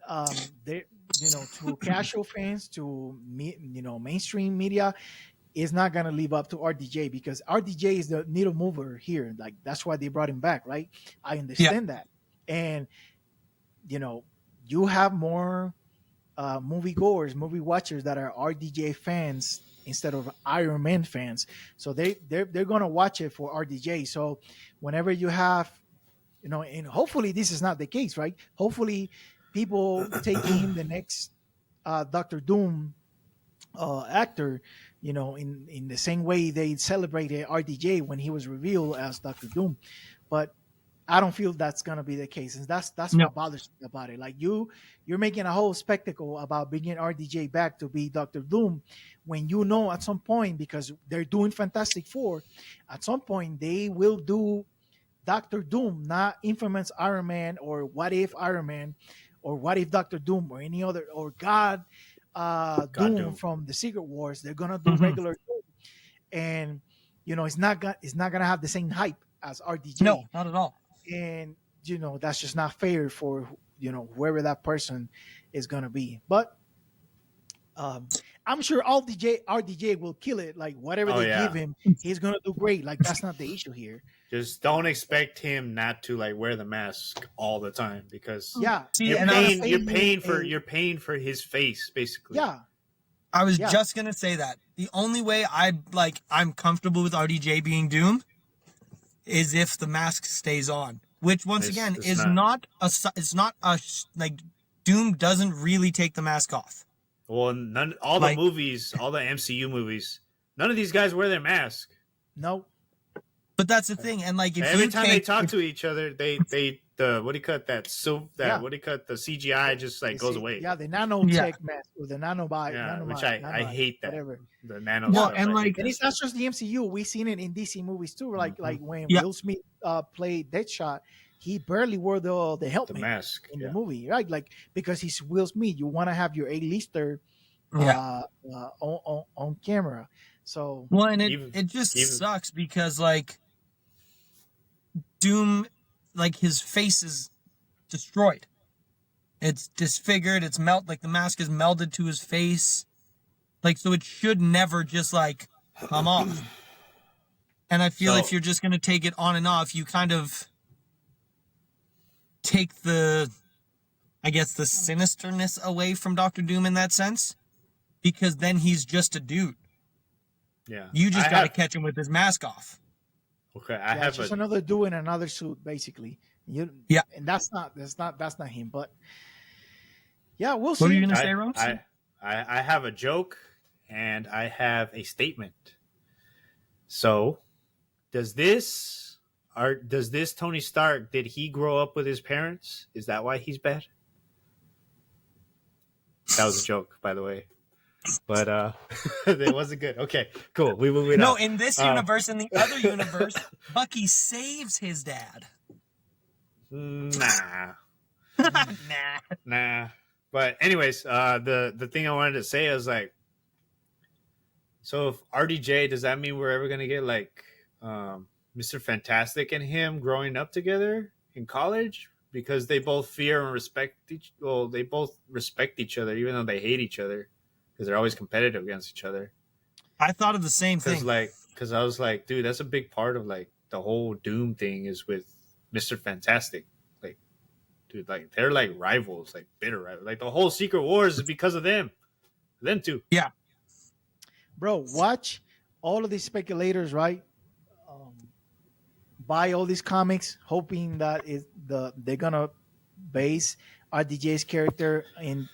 to casual fans, to mainstream media, is not going to live up to RDJ, because RDJ is the needle mover here. Like, that's why they brought him back, right? I understand that. And, you have more movie goers, movie watchers that are RDJ fans instead of Iron Man fans. So they're going to watch it for RDJ. So whenever you have, and hopefully this is not the case, right? Hopefully people taking him the next Doctor Doom actor, in the same way they celebrated RDJ when he was revealed as Doctor Doom. But I don't feel that's gonna be the case, and that's what bothers me about it. Like, you're making a whole spectacle about bringing RDJ back to be Doctor Doom, when at some point, because they're doing Fantastic Four, at some point they will do Doctor Doom, not Infamous Iron Man or What If Iron Man or What If Doctor Doom or any other, or God Doom from the Secret Wars. They're gonna do regular Doom, and it's not gonna have the same hype as RDJ. No, not at all. And that's just not fair for whoever that person is gonna be. But I'm sure RDJ will kill it. Like, whatever they give him, he's gonna do great. Like, that's not the issue here. Just don't expect him not to wear the mask all the time, because you're paying for his face, basically. Yeah. I was just gonna say that the only way I'm comfortable with RDJ being Doom is if the mask stays on, which once again is not Doom doesn't really take the mask off. Well, the movies, all the MCU movies, none of these guys wear their mask. No. But that's the thing, and every time they talk to each other, the CGI just goes away. Yeah, the nanotech mask or the nanobot. Which I hate that. Whatever. The nano. Well, stuff, and it's not just the MCU. We've seen it in DC movies too. Like when Will Smith played Deadshot, he barely wore the helmet, the mask in the movie, right? Like, because he's Will Smith, you want to have your A-lister on camera. So and it just sucks because Doom, his face is destroyed. It's disfigured. It's the mask is melded to his face. So it should never just come off. And I feel if you're just going to take it on and off, you kind of take the sinisterness away from Dr. Doom in that sense, because then he's just a dude. Yeah. You just got to catch him with his mask off. Okay, it's just another dude in another suit, basically. And that's not him. But we'll see. What are you gonna say, Rose? I have a joke and I have a statement. So, does this Tony Stark? Did he grow up with his parents? Is that why he's bad? That was a joke, by the way. But it wasn't good. Okay, cool. We moving on. No, in this universe, in the other universe, Bucky saves his dad. Nah. But anyways, the thing I wanted to say is so if RDJ, does that mean we're ever gonna get Mr. Fantastic and him growing up together in college? Because they both fear and respect they both respect each other, even though they hate each other. Because they're always competitive against each other. I thought of the same thing. Because I was like, dude, that's a big part of the whole Doom thing is with Mr. Fantastic. dude. Like they're like rivals, like bitter rivals. Like the whole Secret Wars is because of them. Them two. Bro, watch all of these speculators, right? Buy all these comics, hoping that they're gonna base RDJ's character in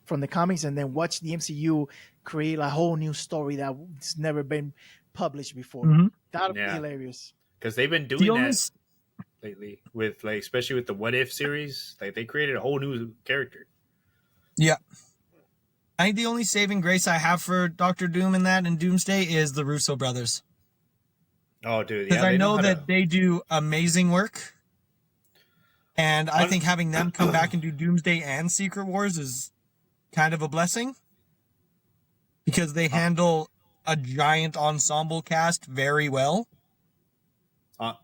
from the comics, and then watch the MCU create a whole new story that's never been published before. Mhm. That would be Yeah. hilarious. Because they've been The doing only that lately with like, especially with the What If series. Like they created a whole new character. I think the only saving grace I have for Doctor Doom and that and Doomsday is the Russo brothers. Oh, dude, Because yeah, I they know how that to- they do amazing work. And I think having them come back and do Doomsday and Secret Wars is kind of a blessing. Because they handle a giant ensemble cast very well. But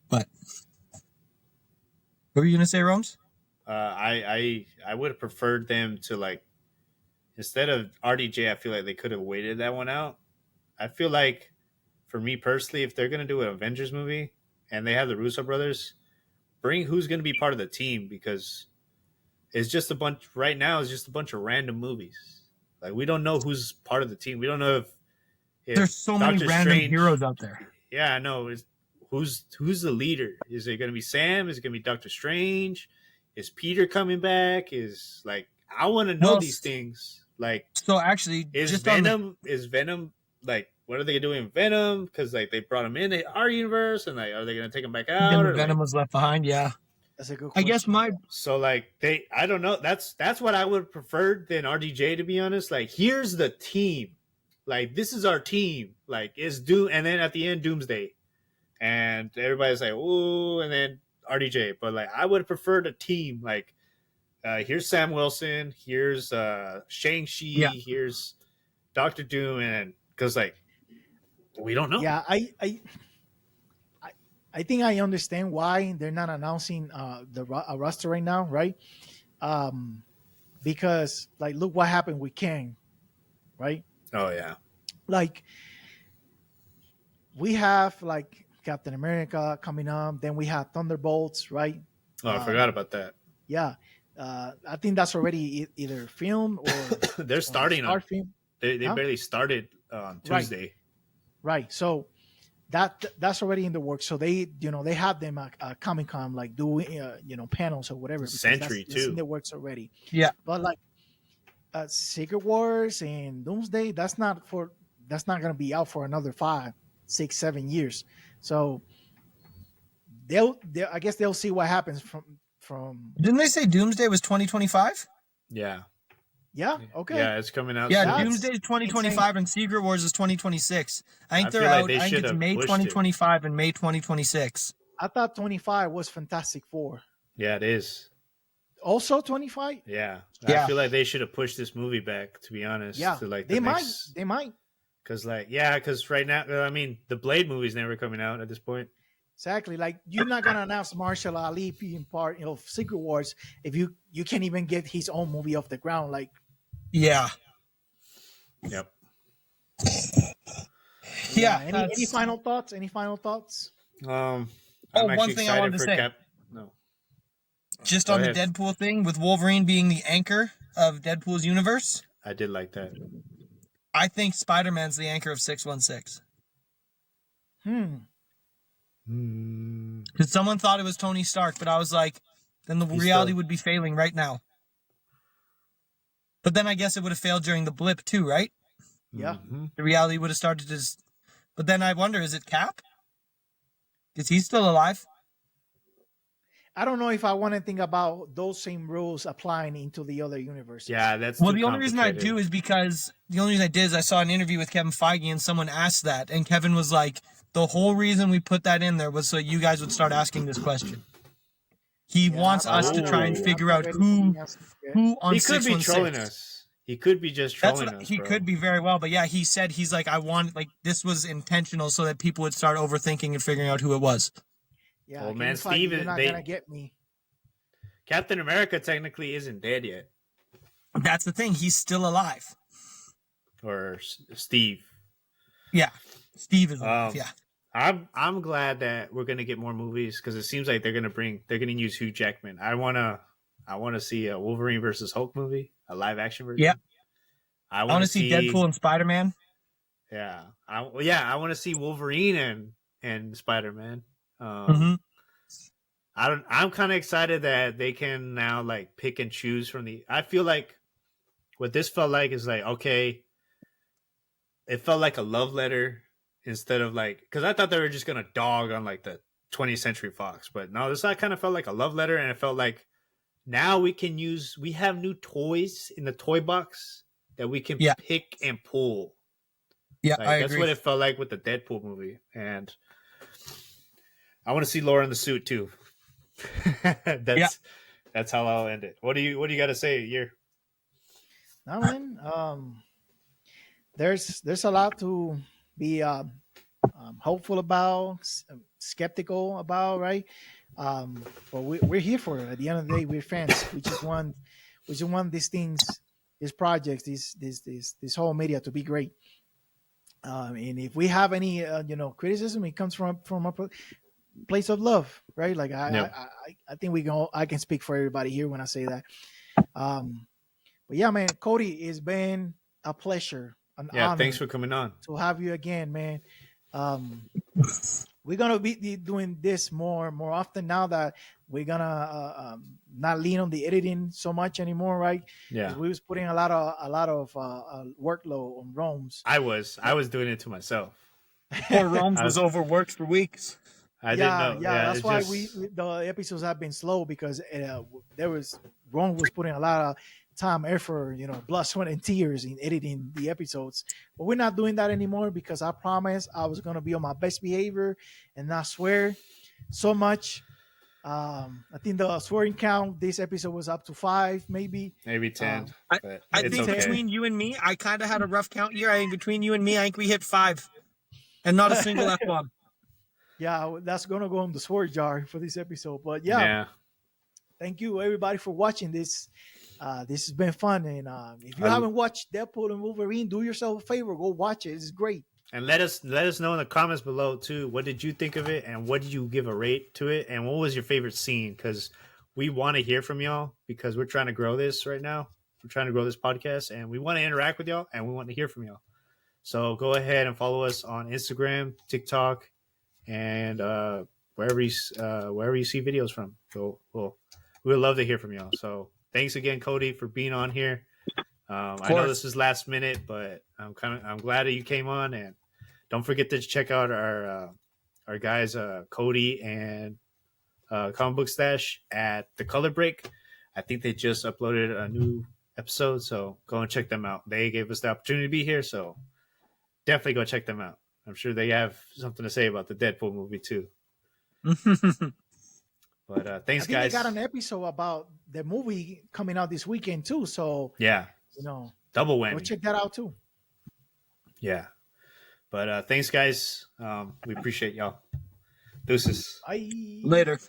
what were you gonna say, Rome's? I would have preferred them to like, instead of RDJ, I feel like they could have waited that one out. I feel like, for me personally, if they're gonna do an Avengers movie and they have the Russo brothers, bring who's gonna be part of the team, because it's just a bunch right now. It's just a bunch of random movies. Like we don't know who's part of the team. We don't know if There's so many Doctor random Strange- heroes out there. Yeah, I know. Who's the leader? Is it going to be Sam? Is it going to be Doctor Strange? Is Peter coming back? Is like, I want to know Well, these things. Like, So actually, is just on the Venom? Is Venom like? What are they doing in Venom? Because like they brought him in our universe, and like, are they going to take him back out? then Or, Venom like, was left behind. Yeah, That's a good I question. guess my so like I don't know. That's what I would have preferred than RDJ, to be honest. Like, here's the team. Like, this is our team. Like, it's Doom, and then at the end, Doomsday. And everybody's like, "Ooh," and then RDJ. But like, I would have preferred a team. Like, here's Sam Wilson, here's Shang-Chi, here's Doctor Doom, and because like we don't know. Yeah, I think I understand why they're not announcing a roster right now, right? Because like, look what happened with Kang, right? Oh yeah. Like, we have like Captain America coming up, then we have Thunderbolts, right? Oh, I forgot about that. Yeah, I think that's already either filmed or They're starting on. start film. They Huh? barely started on Right. Tuesday. Right. So that's already in the works. So they have them at Comic Con, like doing panels or whatever. because Century, that's too. in the works already. Yeah. But like Secret Wars and Doomsday, that's not gonna be out for another 5, 6, 7 years. So I guess they'll see what happens from didn't they say Doomsday was 2025? Yeah. yeah, okay. Yeah, it's coming out. Yeah, soon. That's Doomsday is 2025 and Secret Wars is 2026. I think I they're feel like out. they I think should it's have May pushed it. 2025 and May 2026. I thought 25 was Fantastic Four. Yeah, it is. Also 25? Yeah. Yeah. I feel like they should have pushed this movie back, to be honest. Yeah. To like They the might. next, They might. because right now, I mean, the Blade movie's never coming out at this point. Exactly. Like, you're not gonna announce Marshall Ali being part of Secret Wars if you can't even get his own movie off the ground. Like, Yeah. Yep. Yeah. Any that's- final thoughts? Any final thoughts? I'm one actually thing I excited wanted to for say. No. Just Go on the ahead. Deadpool thing, with Wolverine being the anchor of Deadpool's universe, I did like that. I think Spider-Man's the anchor of 616. Because someone thought it was Tony Stark, but I was like, then the He's reality still- would be failing right now. But then I guess it would have failed during the blip too, right? Yeah. Mhm. The reality would have started to... But then I wonder, is it Cap? Is he still alive? I don't know if I want to think about those same rules applying into the other universes. Yeah, that's Well, too the only reason I do complicated. is because the only reason I did is I saw an interview with Kevin Feige and someone asked that, and Kevin was like, the whole reason we put that in there was so you guys would start asking this question. He wants us to try and I'm figure out who on He could be 616. trolling us. He could be just That's trolling what us. he bro. could be very well, but yeah, he said he's like, I want, like, this was intentional so that people would start overthinking and figuring out who it was. Yeah, Well, Kevin man, Feige, Steve, you're not they- gonna get me. Captain America technically isn't dead yet, That's the thing; he's still alive. or Steve. Yeah, Steve is alive. Um, yeah, I'm glad that we're gonna get more movies because it seems like they're gonna use Hugh Jackman. I wanna see a Wolverine versus Hulk movie, a live action version. Yeah. I want to see Deadpool and Spider-Man. Yeah, I want to see Wolverine and Spider-Man. I'm kind of excited that they can now like pick and choose from the. I feel like what this felt like is like, okay, it felt like a love letter instead of like, because I thought they were just gonna dog on like the 20th Century Fox, but no, this kind of felt like a love letter, and it felt like now we have new toys in the toy box that we can pick and pull. Yeah, like, that's what it felt like with the Deadpool movie, and I want to see Laura in the suit too. That's how I'll end it. What do you got to say, Year? No, man. There's a lot to be hopeful about, skeptical about, right? But we're here for it. At the end of the day, we're fans. We just want these things, these projects, this whole media to be great. And if we have any criticism, it comes from a place of love, right? Like I think I can speak for everybody here when I say that. But yeah, man, Cody, it's been a pleasure. An honor thanks for coming on. to have you again, man. We're gonna be doing this more often now that we're gonna not lean on the editing so much anymore, right? Yeah, we was putting a lot of workload on Rome's. I was doing it to myself. Poor Rome's was overworked for weeks. I didn't know. Yeah, that's why the episodes have been slow because Rome was putting a lot of time, effort, blood, sweat, and tears in editing the episodes. But we're not doing that anymore because I promised I was gonna be on my best behavior and not swear so much. I think the swearing count this episode was up to 5, maybe 10. I think between you and me, I kind of had a rough count here. I think between you and me, I think we hit 5, and not a single F-bomb. Yeah, that's gonna go in the swear jar for this episode. But yeah. Thank you everybody for watching this. This has been fun, and if you haven't watched Deadpool and Wolverine, do yourself a favor, go watch it. It's great. And let us know in the comments below too. What did you think of it, and what did you give a rate to it, and what was your favorite scene? Because we want to hear from y'all because we're trying to grow this right now. We're trying to grow this podcast, and we want to interact with y'all, and we want to hear from y'all. So go ahead and follow us on Instagram, TikTok, and wherever you see videos from. So we would love to hear from y'all. So thanks again, Cody, for being on here. I know this is last minute, but I'm glad that you came on, and don't forget to check out our guys, Cody and Comic Book Stash at The Color Break. I think they just uploaded a new episode, so go and check them out. They gave us the opportunity to be here, so definitely go check them out. I'm sure they have something to say about the Deadpool movie too. But thanks, guys. They got an episode about the movie coming out this weekend too. So yeah, double whammy. Go check that out too. Yeah, but thanks, guys. We appreciate y'all. Deuces. Bye. Later.